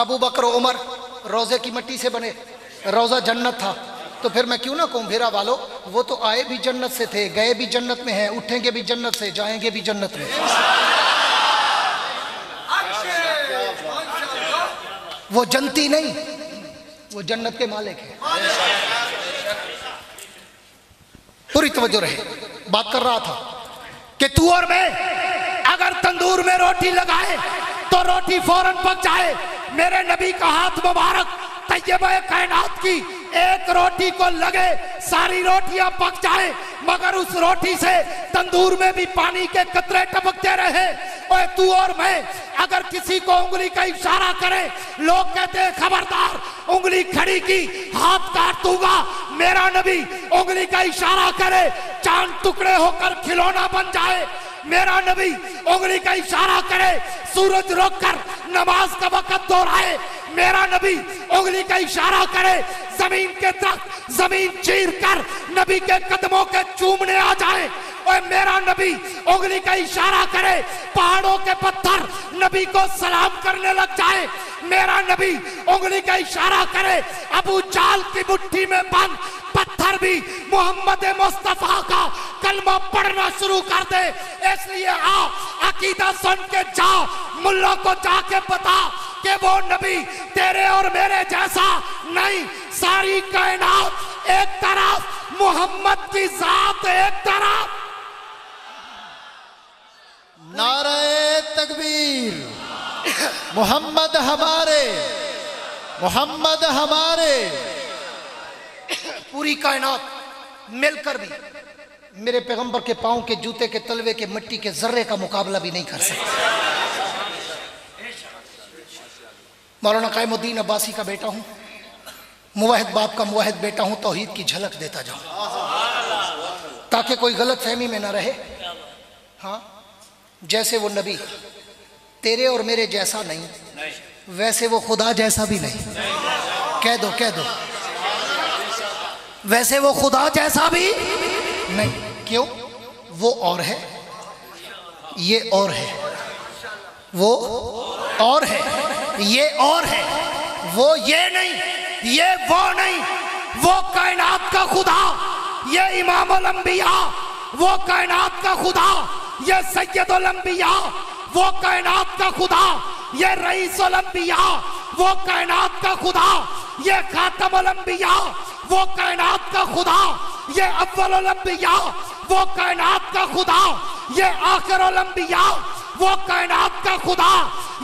ابو بکر و عمر روزے کی مٹی سے بنے، روزہ جنت تھا۔ تو پھر میں کیوں نہ کہوں بھیرا والو وہ تو آئے بھی جنت سے تھے، گئے بھی جنت میں ہیں، اٹھیں گے بھی جنت سے، جائیں گے بھی جنت میں۔ وہ جنتی نہیں، وہ جنت کے مالک ہیں۔ پوری توجہ رہے، بات کر رہا تھا کہ تو اور میں اگر تندور میں روٹی لگائے تو روٹی فوراً پک جائے۔ میرے نبی کا ہاتھ مبارک طیبہ کائنات کی ایک روٹی کو لگے ساری روٹیاں پک جائے، مگر اس روٹی سے تندور میں بھی پانی کے قطرے ٹپکتے رہے۔ اور تو اور میں اگر کسی کو انگلی کا اشارہ کرے، لوگ کہتے ہیں خبردار، انگلی کھڑی کی ہاتھ کاٹ دوں گا۔ میرا نبی انگلی کا اشارہ کرے، چاند ٹکڑے ہو کر کھلونا بن جائے۔ میرا نبی انگلی کا اشارہ کرے، سورج رک کر نماز کا وقت دہرائے۔ میرا نبی انگلی کا اشارہ کرے، زمین کے درخت زمین چیر کر نبی کے قدموں کے چومنے آ جائے۔ اور میرا نبی انگلی کا اشارہ کرے، پہاڑوں کے پتھر نبی کو سلام کرنے لگ جائے۔ میرا نبی انگلی کا اشارہ کرے، ابو جال کی مٹھی میں بند پتھر بھی محمد مصطفیٰ کا کلمہ پڑھنا شروع کر دے۔ اس لیے عقیدہ سن کے جا، मुल्ला को जाके बता कि वो नबी तेरे और मेरे जैसा नहीं, सारी कायनात एक तरफ, मोहम्मद की जात एक तरफ। नारे तकबीर, मोहम्मद हमारे, मोहम्मद हमारे। पूरी कायनात मिलकर भी मेरे पैगंबर के पांव के जूते के तलवे के मिट्टी के जर्रे का मुकाबला भी नहीं कर सकते। मौलाना कायमुद्दीन अब्बासी का बेटा हूं, मुवाहिद बाप का मुवाहिद बेटा हूं, तौहीद की झलक देता जाऊं ताकि कोई गलत फहमी में ना रहे। हाँ, जैसे वो नबी तेरे और मेरे जैसा नहीं, वैसे वो खुदा जैसा भी नहीं। कह दो, कह दो, वैसे वो खुदा जैसा भी नहीं। क्यों? वो और है, ये और है, वो और है, ये और है, वो ये नहीं, ये वो नहीं। वो कायनात का खुदा, ये इमामुल अंबिया, वो कायनात का खुदा, ये सैयदुल अंबिया, वो कायनात का खुदा, ये रईसुल अंबिया, वो कायनात का खुदा, ये खातमुल अंबिया, वो कायनात का खुदा, ये अव्वलुल अंबिया, वो कायनात का खुदा, ये आखिरुल अंबिया, वो कायनात का खुदा,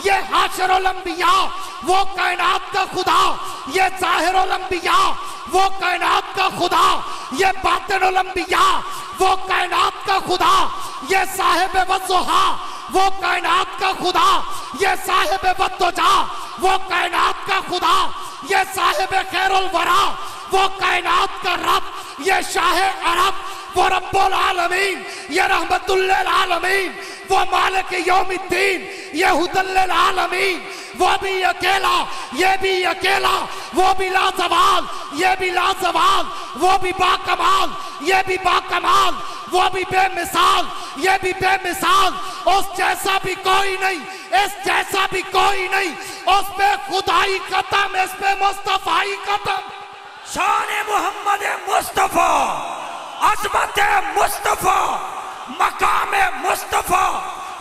ये हाशिरुल अंबिया, वो कायनात का खुदा, ये ज़ाहिरुल अंबिया, वो कायनात का खुदा, ये बातिनुल अंबिया, वो कायनात का खुदा, ये साहिब वज़्ज़ुहा, वो कायनात का खुदा, ये साहिब वद्दुजा, वो कायनात का खुदा, ये साहिब खैरुल वरा, वो कायनात का रब, ये शाह अरब, वो रब्बुल आलमीन, ये रहमतुल लिल आलमीन, वो मालिक यौमिद्दीन, ये हुदल लिल आलमीन। वो भी अकेला, ये भी अकेला, वो भी लाजवाल, ये भी लाजवाल, वो भी बाकमाल, ये भी बाकमाल, वो भी बेमिसाल, ये भी बेमिसाल। उस जैसा भी कोई नहीं, इस जैसा भी कोई नहीं। उस पे खुदाई कदम, इस पे मुस्तफाई कदम। शान मोहम्मद मुस्तफा, अजमत मुस्तफा, मकाम मुस्तफा,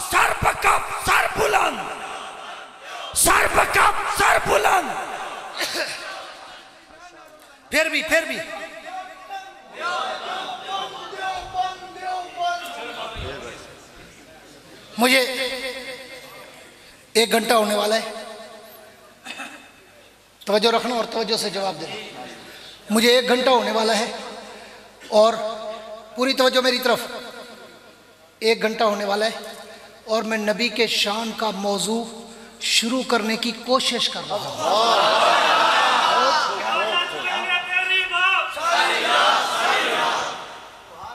सर बकब सर बुलंद, सर बकब सर बुलंद। फिर भी मुझे 1 घंटा होने वाला है, तवज्जो रखना और तवज्जो से जवाब देना। मुझे 1 घंटा होने वाला है और पूरी तवज्जो मेरी तरफ। 1 घंटा होने वाला है और मैं नबी के शान का मौजू शुरू करने की कोशिश कर रहा हूँ।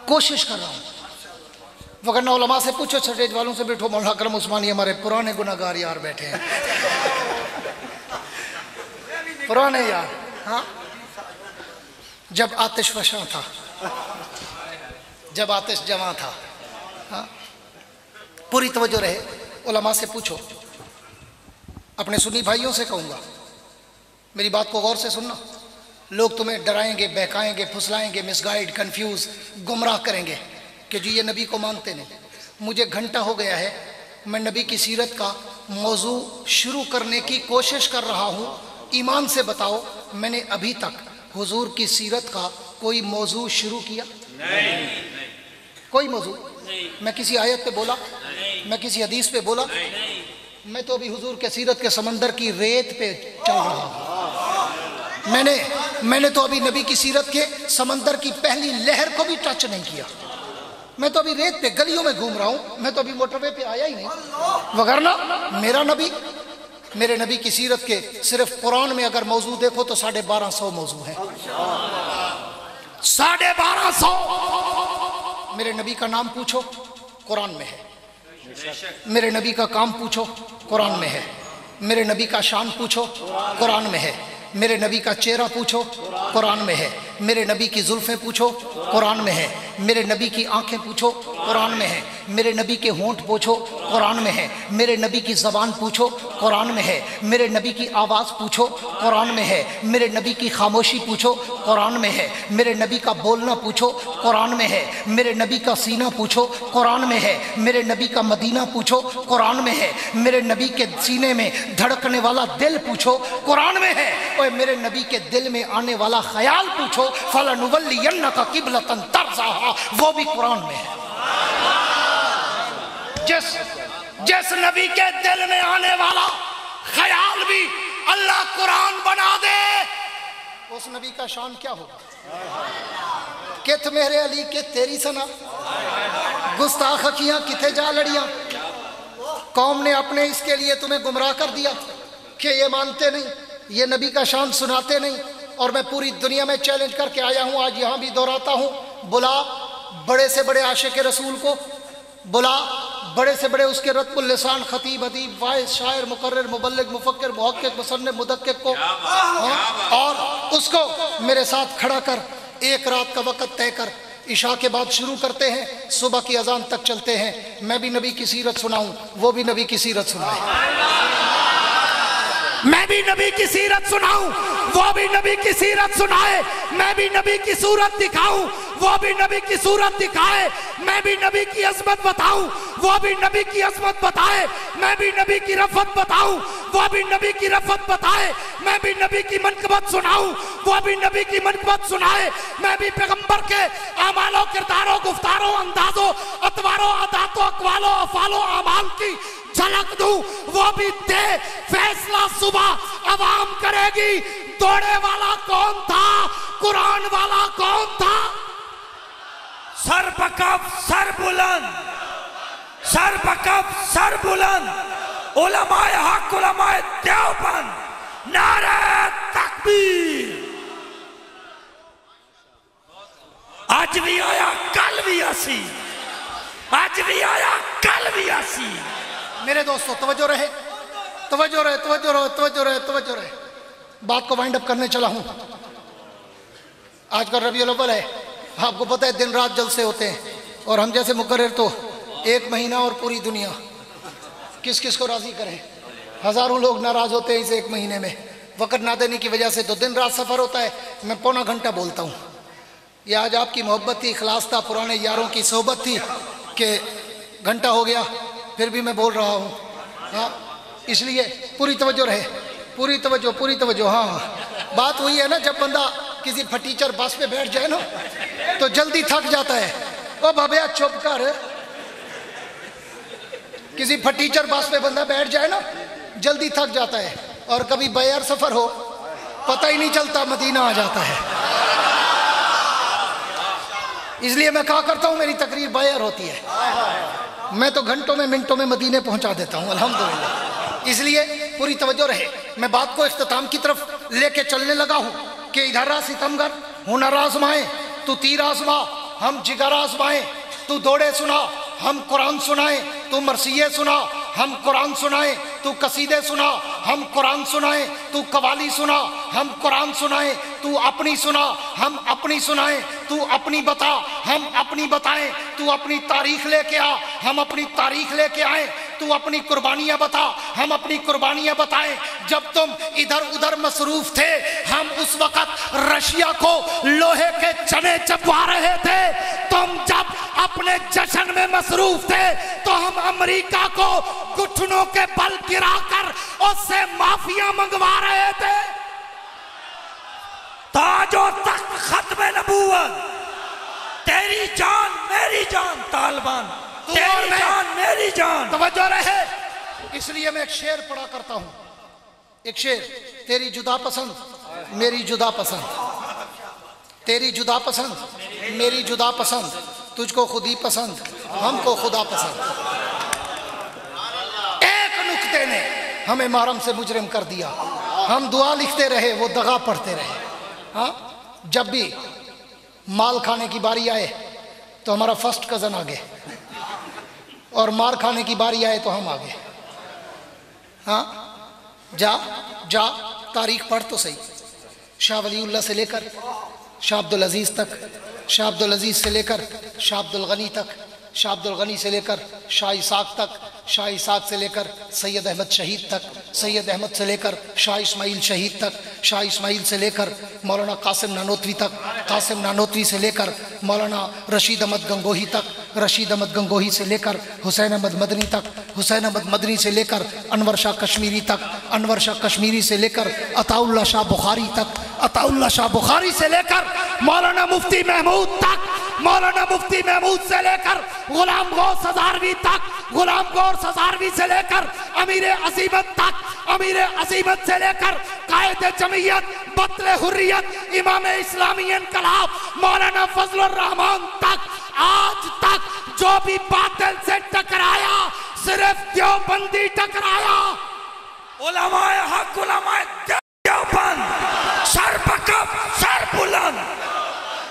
कोशिश कर रहा हूँ। वगरना उलमा से पूछो, स्टेज वालों से बैठो, मौलाना अकरम उस्मानी हमारे पुराने गुनाहगार यार बैठे हैं, पुराने यार। हाँ, जब आतिश फशां था, जब आतिश जवां था। हाँ, पूरी तवज्जो रहे, उलमा से पूछो। अपने सुन्नी भाइयों से कहूँगा, मेरी बात को गौर से सुनना। लोग तुम्हें डराएंगे, बहकाएंगे, फुसलाएंगे, मिसगाइड, कंफ्यूज, गुमराह करेंगे कि जी ये नबी को मानते नहीं। मुझे घंटा हो गया है, मैं नबी की सीरत का मौजू शुरू करने की कोशिश कर रहा हूँ। ईमान से बताओ, मैंने अभी तक हुजूर की सीरत का कोई मौजू शुरू किया? नहीं। कोई मौजू? मैं किसी आयत पे बोला? मैं किसी हदीस पे बोला? मैं तो अभी हुजूर के सीरत के समंदर की रेत पे चल रहा हूँ। मैंने तो अभी नबी की सीरत के समंदर की पहली लहर को भी टच नहीं किया। मैं तो अभी रेत पे गलियों में घूम रहा हूँ, मैं तो अभी मोटरवे पे आया ही नहीं। वगरना मेरा नबी, मेरे नबी की सीरत के सिर्फ कुरान में अगर मौजू देखो तो 1250 मौजू है। 1250। मेरे नबी का नाम पूछो, कुरान में है। मेरे नबी का काम पूछो, कुरान में है। मेरे नबी का शान पूछो, कुरान में है। मेरे नबी का चेहरा पूछो, कुरान में है। मेरे नबी की जुल्फें पूछो, कुरान में है। मेरे नबी की आंखें पूछो कुरान में है, मेरे नबी के होंठ पूछो कुरान में है, मेरे नबी की ज़बान पूछो कुरान में है, मेरे नबी की आवाज़ पूछो कुरान में है, मेरे नबी की खामोशी पूछो कुरान में है, मेरे नबी का बोलना पूछो कुरान में है, मेरे नबी का सीना पूछो कुरान में है, मेरे नबी का मदीना पूछो कुरान में है, मेरे नबी के सीने में धड़कने वाला दिल पूछो कुरान में है, और मेरे नबी के दिल में आने वाला ख्याल पूछो फलनुवल्लियन्नका क़िबलतन तर्ज़ाहा, वो भी कुरान में है। जिस नबी के दिल में आने वाला ख्याल भी अल्लाह कुरान बना दे, उस नबी का शान क्या होगा? कित मेरे अली के तेरी सना, गुस्ताख अखियां किथे जा लड़ियां। कौम ने अपने इसके लिए तुम्हें गुमराह कर दिया कि ये मानते नहीं, ये नबी का शान सुनाते नहीं, और मैं पूरी दुनिया में चैलेंज करके आया हूं, आज यहां भी दोहराता हूं, बुला बड़े से बड़े आशिक रसूल को, बुला बड़े से बड़े उसके रत्बुल लिसान, खतीब, अदीब, वाइज, शायर, मुकर्रिर, मुबल्लिग, मुफक्किर, मुहक्किक, मुसन्निफ, मुदक्किक को, और उसको मेरे साथ खड़ा कर, एक रात का वक़्त तय कर, इशा के बाद शुरू करते हैं, सुबह की अजान तक चलते हैं। मैं भी नबी की सीरत सुनाऊं, वो भी नबी की सीरत सुनाए। मैं भी नबी की सीरत सुनाऊं, वो भी नबी की सीरत सुनाए। मैं भी नबी की सूरत दिखाऊं, वो भी नबी की सूरत दिखाए। मैं भी नबी की अज़मत बताऊं, वो भी नबी की अज़मत बताए। मैं भी नबी की रफ़त बताऊं, वो भी नबी की रफ़त बताए। मैं भी नबी की मनक़बत सुनाऊं, वो भी नबी की मनक़बत सुनाए। मैं भी पैगंबर के आमालों, किरदारों, गुफ्तारों, अंदाजों, अतवारों, अदातों, अक़वालों, अफ़ालों, आमाल की झलक दूं, वो भी दे फैसला सुबह अवाम करेगी। दौड़े वाला कौन था, कुरान वाला कौन था? सर बकफ सर बुलंद, सर बकफ सर बुलंद, उलमाए हक, उलमाए देवबंद, नारे तकबीर। आज भी आया कल भी आसी, आज भी आया कल भी आसी। मेरे दोस्तों तवज्जो रहे, तवज्जो रहे, तवज्जो रहे, तवज्जो रहे, तवज्जो रहे। बात को वाइंड अप करने चला हूं। आज का रबीउल अव्वल है, आपको पता है दिन रात जलसे होते हैं, और हम जैसे मुकर्रिर तो एक महीना और पूरी दुनिया, किस किस को राजी करें। हज़ारों लोग नाराज़ होते हैं इस एक महीने में, वक़्त ना देने की वजह से। तो दिन रात सफ़र होता है, मैं पौना घंटा बोलता हूँ। ये आज आपकी मोहब्बत थी, इखलास था, पुराने यारों की सोहबत थी कि घंटा हो गया फिर भी मैं बोल रहा हूँ। हाँ, इसलिए पूरी तवज्जो रहे, पूरी तवज्जो, पूरी तवज्जो। हाँ, बात वही है ना, जब बंदा किसी फटीचर बस पे बैठ जाए ना तो जल्दी थक जाता है। ओ बाबा चुप कर, किसी फटीचर बस पे बंदा बैठ जाए ना जल्दी थक जाता है, और कभी बैर सफर हो पता ही नहीं चलता मदीना आ जाता है। इसलिए मैं कहा करता हूँ मेरी तकरीर बैर होती है, मैं तो घंटों में मिनटों में मदीने पहुंचा देता हूँ अल्हम्दुलिल्लाह। इसलिए पूरी तवज्जो रहे। मैं बात को इख्तिताम की तरफ लेके चलने लगा हूँ कि इधर आ सितमगर, हुनर आजमाए, तू तीर आजमा, हम जिगर आजमाए, तू दौड़े सुना, हम कुरान सुनाए, तू मरसिये सुना, हम कुरान सुनाए, तू कसीदे सुना, हम कुरान सुनाए, तू कवाली सुना, हम कुरान सुनाए, तू अपनी सुना, हम अपनी सुनाए, तू अपनी बता, हम अपनी बताएं, तू अपनी तारीख लेके आ, हम अपनी तारीख लेके आए, तू अपनी कुर्बानियां बता, हम अपनी कुर्बानियां बताएं। जब तुम इधर उधर मसरूफ थे, हम उस वक्त रशिया को लोहे के चने चबवा रहे थे। तुम जब अपने जश्न में मसरूफ थे तो हम अमेरिका को घुटनों के बल गिराकर उससे माफिया मंगवा रहे थे। ताजो तख्त खत्म नबूवत, तेरी जान मेरी जान, तालिबान तेरी जान मेरी जान। तवज्जो रहे। इसलिए मैं एक शेर पढ़ा करता हूँ, एक शेर, तेरी जुदा पसंद मेरी जुदा पसंद, तेरी जुदा पसंद मेरी जुदा पसंद, तुझको खुद ही पसंद हमको खुदा पसंद। एक नुक्ते ने हमें मारम से मुजरिम कर दिया, हम दुआ लिखते रहे, वो दगा पढ़ते रहे। हाँ, जब भी माल खाने की बारी आए तो हमारा फर्स्ट कज़न आगे, और मार खाने की बारी आए तो हम आगे। हाँ, जा जा तारीख पढ़ तो सही। शाह वलीउल्लाह से लेकर शाह अब्दुल अजीज़ तक, शाह अब्दुल अजीज़ से लेकर शाह अब्दुल गनी तक, शाह अब्दुल गनी से लेकर शाह इसाक तक, शाह इसाक से लेकर सैयद अहमद शहीद तक, सैयद अहमद से लेकर शाह इस्माइल शहीद तक, शाह इस्माइल से लेकर मौलाना कासिम नानोतवी तक, कासिम नानोतवी से लेकर मौलाना रशीद अहमद गंगोही तक, रशीद अहमद गंगोही से लेकर हुसैन अहमद मदनी तक, हुसैन अहमद मदनी से लेकर अनवर शाह कश्मीरी तक, अनवर शाह कश्मीरी से लेकर अताउल्लाह शाह बुखारी तक, अताउल्लाह शाह बुखारी से लेकर मौलाना मुफ्ती महमूद तक, मौलाना मुफ्ती महमूद से लेकर गुलाम गौस हज़ारवी तक, गुलाम गौस हज़ारवी से लेकर अमीर अजीमत तक, अमीर अजीमत से लेकर कायद जमीयत बतले हुर्रियत इमाम इस्लामी इनकलाब मौलाना फजलुर रहमान तक, आज तक जो भी बातिल से टकराया सिर्फ देवबंदी टकराया। उलमाए हक, उलमाए देवबंद, सर पकड़ सर बुलंद,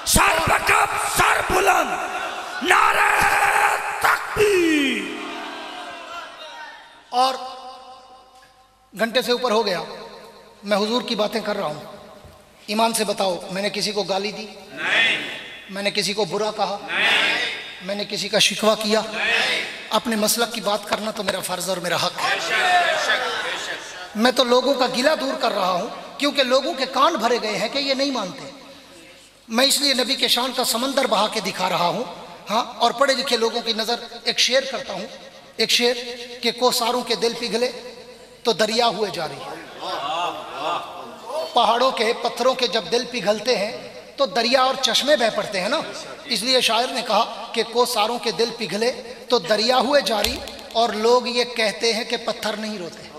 सर पकड़ सर बुलंद, नारे तकबीर। और घंटे से ऊपर हो गया, मैं हुजूर की बातें कर रहा हूं। ईमान से बताओ, मैंने किसी को गाली दी? नहीं। मैंने किसी को बुरा कहा? नहीं। मैंने किसी का शिकवा किया? नहीं। अपने मसलक की बात करना तो मेरा फर्ज और मेरा हक है। मैं तो लोगों का गिला दूर कर रहा हूं, क्योंकि लोगों के कान भरे गए हैं कि ये नहीं मानते। मैं इसलिए नबी के शान का समंदर बहा के दिखा रहा हूं। हाँ, और पढ़े लिखे लोगों की नजर एक शेर करता हूं, एक शेर के कोसारों के दिल पिघले तो दरिया हुए जारी। पहाड़ों के पत्थरों के जब दिल पिघलते हैं तो दरिया और चश्मे बह पड़ते हैं ना। इसलिए शायर ने कहा कि कोसारों के दिल पिघले तो दरिया हुए जारी, और लोग ये कहते हैं कि पत्थर नहीं रोते,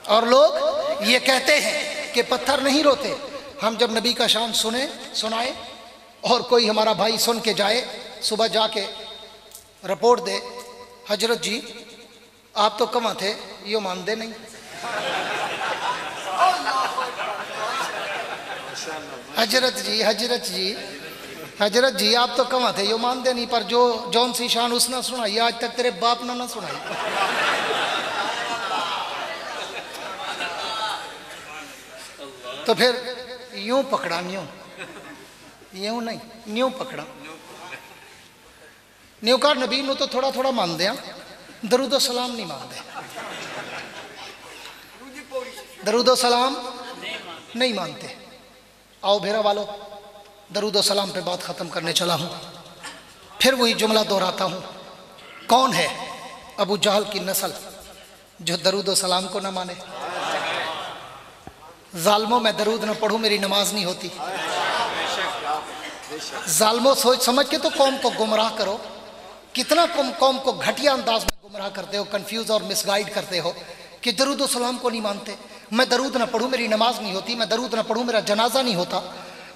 और लोग ये कहते हैं कि पत्थर नहीं रोते। हम जब नबी का शान सुनाए और कोई हमारा भाई सुन के जाए, सुबह जाके रिपोर्ट दे, हजरत जी आप तो कहाँ थे, यो मानते नहीं। हजरत जी हजरत जी आप तो कहाँ थे, यो मानते नहीं, पर जो जौन सी शान उसने सुनाई आज तक तेरे बाप ने ना सुनाई। तो फिर यूं पकड़ा, यूं नहीं, न्यू पकड़ा। न्यू का नबी नू तो थोड़ा थोड़ा मान दिया, दरूदो सलाम नहीं मानते, दरूदो सलाम नहीं मानते। आओ भेरा वालों, दरूदो सलाम पे बात खत्म करने चला हूं। फिर वही जुमला दोहराता हूं, कौन है अबू जहल की नस्ल जो दरूदो सलाम को ना माने? जालमों, मैं दरूद ना पढ़ूं मेरी नमाज नहीं होती। जालमों, सोच समझ के तो कौम को गुमराह करो। कितना कौम को घटिया अंदाज में गुमराह करते हो, कंफ्यूज और मिसगाइड करते हो कि दरूद व सलाम को नहीं मानते। मैं दरूद ना पढ़ूं मेरी नमाज नहीं होती, मैं दरूद ना पढ़ूं मेरा जनाजा नहीं होता,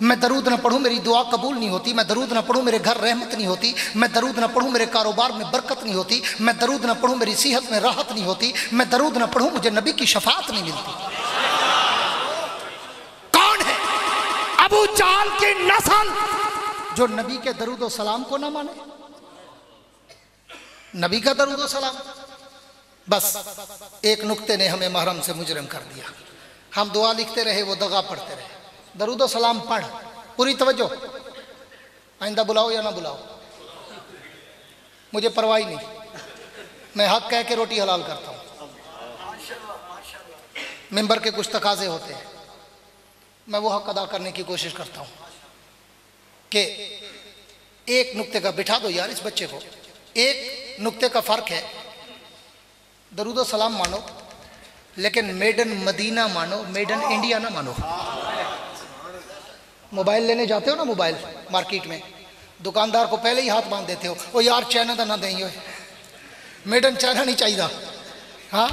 मैं दरूद ना पढ़ूं मेरी दुआ कबूल नहीं होती, मैं दरूद ना पढ़ूं मेरे घर रहमत नहीं होती, मैं दरूद ना पढ़ूं मेरे कारोबार में बरकत नहीं होती, मैं दरूद ना पढ़ूं मेरी सेहत में राहत नहीं होती, मैं दरूद ना पढ़ूं मुझे नबी की शफाअत नहीं मिलती। कौन है अबू जहल की नस्ल जो नबी के दरूद व सलाम को ना माने? नबी का दरूद व सलाम, बस एक नुक्ते ने हमें महरम से मुजरम कर दिया। हम दुआ लिखते रहे, वो दगा पढ़ते रहे। दरूद व सलाम पढ़, पूरी तवज्जो, आइंदा बुलाओ या ना बुलाओ मुझे परवाही नहीं, मैं हक कह के रोटी हलाल करता हूँ। मिंबर के कुछ तकाजे होते हैं, मैं वो हक अदा करने की कोशिश करता हूँ कि एक नुक्ते का बिठा दो यार इस बच्चे को, एक नुक्ते का फ़र्क है। दरूद व सलाम मानो, लेकिन मेड इन मदीना मानो, मेड इन इंडिया ना मानो। मोबाइल लेने जाते हो ना, मोबाइल मार्केट में, दुकानदार को पहले ही हाथ बांध देते हो, ओ यार चाइना का ना देंगे, मेड इन चाइना नहीं चाहिए। हाँ,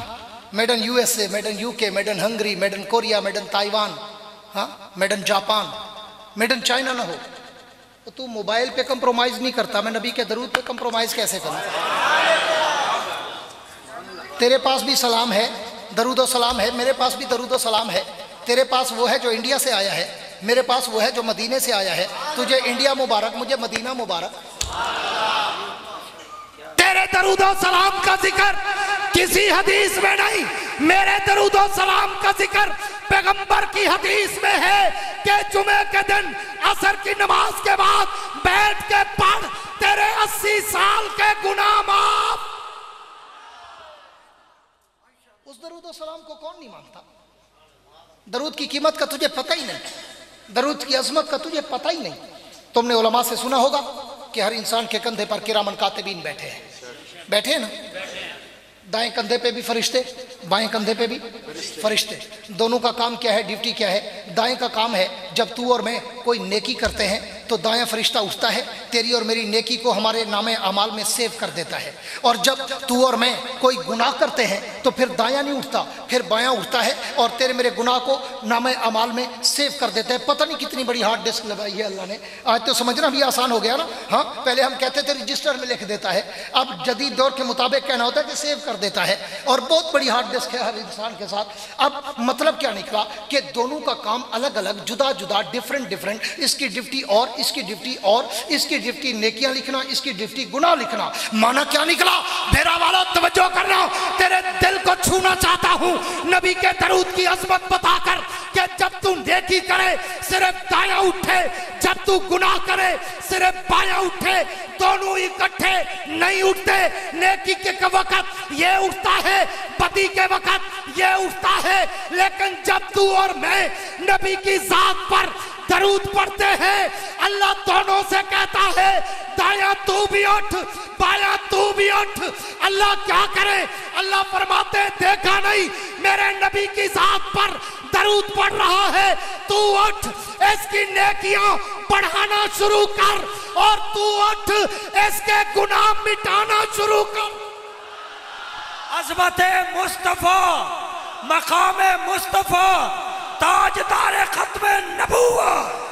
made in USA, made in UK, made in Hungary, made in Korea, made in Taiwan, हाँ, made in Japan, made in China ना हो। तो तू मोबाइल पे कंप्रोमाइज़ नहीं करता, मैं नबी के दरूद पे कंप्रोमाइज़ कैसे करूँ? तेरे पास भी सलाम है, दरूद व सलाम है, मेरे पास भी दरूद व सलाम है। तेरे पास वो है जो इंडिया से आया है, मेरे पास वो है जो मदीने से आया है। तुझे इंडिया मुबारक, मुझे मदीना मुबारक। तेरे दरूद व सलाम का जिक्र किसी हदीस में नहीं, मेरे दरूद व सलाम का जिक्र पैगंबर की हदीस में है कि जुमे के दिन असर की नमाज के बाद बैठ के 80 साल के गुनाह माफ। उस दरूद सलाम को कौन नहीं मानता? दरूद की कीमत का तुझे पता ही नहीं, दरूद की अजमत का तुझे पता ही नहीं। तुमने उलमा से सुना होगा कि हर इंसान के कंधे पर किरामन कातिबीन बैठे हैं ना। दाएं कंधे पे भी फरिश्ते, बाएं कंधे पे भी फरिश्ते। दोनों का काम क्या है, ड्यूटी क्या है? दाएं का काम है जब तू और मैं कोई नेकी करते हैं तो दायां फरिश्ता उठता है, तेरी और मेरी नेकी को हमारे नामे अमाल में सेव कर देता है। और जब तू और मैं कोई गुनाह करते हैं तो फिर दायां नहीं उठता, फिर बायां उठता है और तेरे मेरे गुनाह को नामे अमाल में सेव कर देता है। पता नहीं कितनी बड़ी हार्ड डिस्क लगाई है अल्लाह ने। आज तो समझना भी आसान हो गया ना। हाँ, पहले हम कहते थे रजिस्टर में लिख देता है, अब जदीद दौर के मुताबिक कहना होता है कि सेव कर देता है। और बहुत बड़ी हार्ड डिस्क है हर इंसान के साथ। अब मतलब क्या निकला कि दोनों का काम अलग अलग, जुदा जुदा, डिफरेंट डिफरेंट। इसकी ड्यूटी और इसकी ड्यूटी और, इसकी ड्यूटी नेकियां लिखना, इसकी ड्यूटी गुनाह लिखना। माना क्या निकला? मेरा वाला तवज्जो करना, तेरे दिल को छूना चाहता हूं नबी के दरूद की अजमत बताकर कि जब तू नेकी करे सिर्फ दायां उठे, जब तू गुनाह करे सिर्फ बायां उठे। दोनों इकट्ठे नहीं उठते। नेकी के वक्त ये उठता है, बदी के वक्त ये उठता है। लेकिन जब तू और मैं नबी की जात पर दरूद पढ़ते हैं, अल्लाह दोनों से कहता है दायां तू भी उठ, बायां तू भी उठ। अल्लाह क्या करे? अल्लाह फरमाते हैं देखा नहीं मेरे नबी की जात पर दरूद पढ़ रहा है, तू उठ इसकी नेकियां बढ़ाना शुरू कर, और तू उठ इसके गुनाह मिटाना शुरू कर। अज़मत मुस्तफा, मकाम मुस्तफा, ताजदार खत्म नबूवत।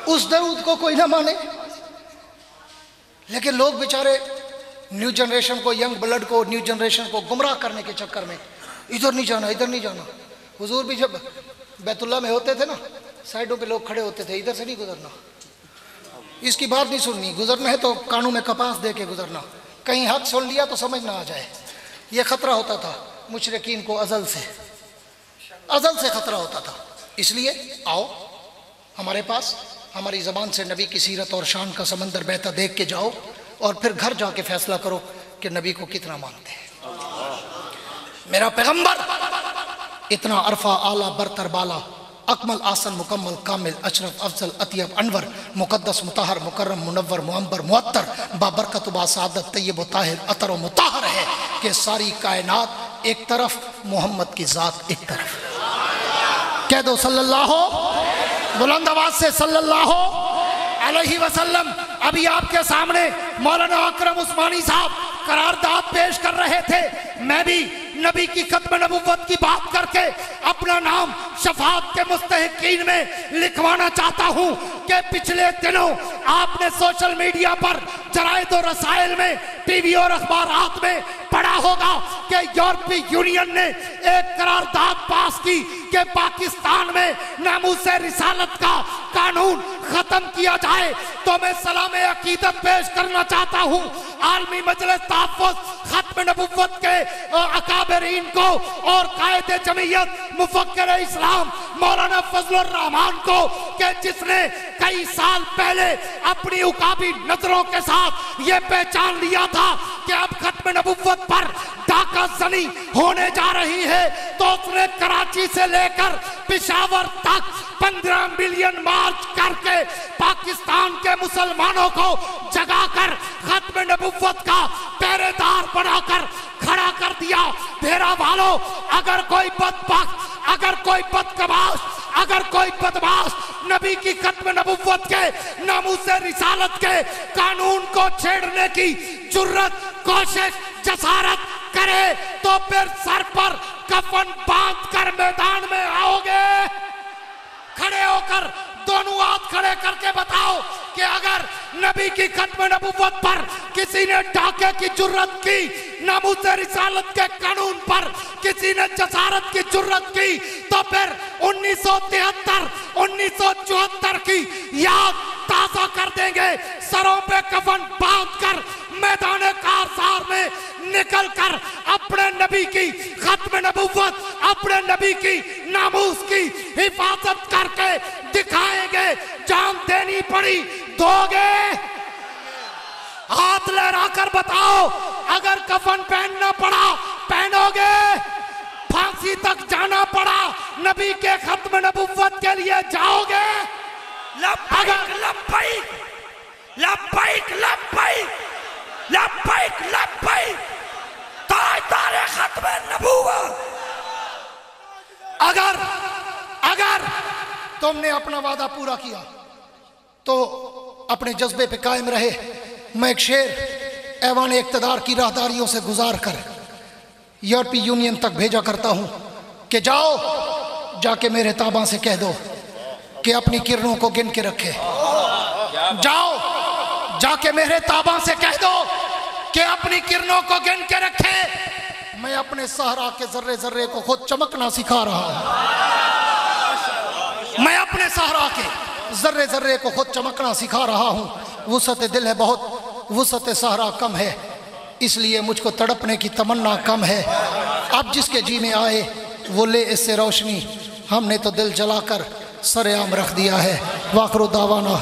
उस दरूद को कोई ना माने, लेकिन लोग बेचारे न्यू जनरेशन को, यंग ब्लड को, न्यू जनरेशन को गुमराह करने के चक्कर में इधर नहीं जाना, इधर नहीं जाना। हुजूर भी जब बैतुल्लाह में होते थे ना, साइडों पे लोग खड़े होते थे, इधर से नहीं गुजरना, इसकी बात नहीं सुननी, गुजरना है तो कानों में कपास दे के गुजरना, कहीं हक सुन लिया तो समझ ना आ जाए। ये खतरा होता था मुशरिकीन को, अजल से खतरा होता था। इसलिए आओ हमारे पास, हमारी ज़बान से नबी की सीरत और शान का समंदर बहता देख के जाओ, और फिर घर जाके फैसला करो कि नबी को कितना मानते हैं। मेरा पैगंबर इतना अरफा, आला, बरतर, बाला, अकमल, आसन, मुकम्मल, कामिल, अशरफ, अफजल, अतियब, अनवर, मुकद्दस, मुताहर, मुकर्रम, मुनव्वर, मुअम्बर, मुअत्तर, बाबरकत, बासादत, तय्यब, ताहिर, अतर और मुताहर है कि सारी कायनात एक तरफ, मोहम्मद की ज़ात एक तरफ। कह दो सल्लल्लाहु, बुलंद आवाज से सल्लल्लाहु अलैहि वसल्लम। अभी आपके सामने मौलाना अकरम उस्मानी साहब करारदाद पेश कर रहे थे। मैं भी नबी की खत्म नबुव्वत की बात करके अपना नाम शफाअत के मुस्तहिकीन में लिखवाना चाहता हूं कि पिछले दिनों आपने सोशल मीडिया पर, जराइद और रसाइल में, टीवी और अखबारात में पढ़ा होगा कि यूरोपीय यूनियन ने एक करारदाद पास की कि पाकिस्तान में नामूसे रिसालत का कानून खत्म किया जाए। तो मैं सलाम अकीदत पेश करना चाहता हूं आलमी मजलिस तहफ़्फ़ुज़ खत्म नबुव्वत के अकाबरीन को और कायदे जमीयत मुफक्किर इस्लाम मौलाना फजलुर रहमान को, कि जिसने कई साल पहले अपनी उकाबी नजरों के साथ ये पहचान लिया था कि अब खत्म नबुव्वत पर डाका जनी होने जा रही है, तो उसने कराची से लेकर पेशावर तक 15 मिलियन मार्च करके पाकिस्तान के मुसलमानों को जगाकर खत्म नबुव्वत का पहरेदार बनाकर खड़ा कर दिया। मेरा वालों, अगर कोई बदबख्त, अगर कोई बदकमाश, अगर कोई बदमाश नबी की खत्म नबुव्वत के नामूसे रिसालत के कानून को छेड़ने की जुर्रत, कोशिश, जसारत करे तो फिर सर पर कफन बांध कर मैदान में आओगे। खड़े होकर दोनों हाथ खड़े करके बताओ कि अगर नबी की खत्म नबुव्वत पर किसी ने डाके की जुर्रत की, नामूसे रिसालत के कानून पर किसी ने जसारत की जुर्रत की, तो फिर 1973, 1974 की याद ताजा कर देंगे। सरों पे कफन बांध कर मैदान कारज़ार में निकल कर अपने नबी की खत्म नबुव्वत, अपने नबी की नामूस की हिफाजत करके दिखा دو گے؟ ہاتھ لہرا کر بتاؤ، اگر کفن پہننا پڑا پہنو گے؟ پھانسی تک جانا پڑا نبی کے ختم نبوت کے لیے جاؤ گے؟ لبیک لبیک لبیک لبیک لبیک لبیک تاجدار ختم نبوت۔ اگر تم نے اپنا وعدہ پورا کیا تو اپنے جذبے پہ قائم رہے۔ میں ایک شعر ایوان اقتدار کی راہداریوں سے گزار کر یورپی یونین تک بھیجا کرتا ہوں کہ جاؤ جا کے میرے تاباں سے کہہ دو کہ اپنی کرنوں کو گن کے رکھے۔ جاؤ جا کے میرے تاباں سے کہہ دو کہ اپنی کرنوں کو گن کے رکھے۔ میں اپنے صحرا کے ذرے ذرے کو خود چمکنا سکھا رہا ہوں۔ میں اپنے صحرا کے ذرے ذرے کو خود چمکنا سکھا رہا ہوں۔ وسعت دل ہے بہت، وسعت صحرا کم ہے، اس لیے مجھ کو تڑپنے کی تمنا کم ہے۔ اب جس کے جی میں آئے وہ لے اس سے روشنی، ہم نے تو دل جلا کر سر عام رکھ دیا ہے۔ واخر دعوانا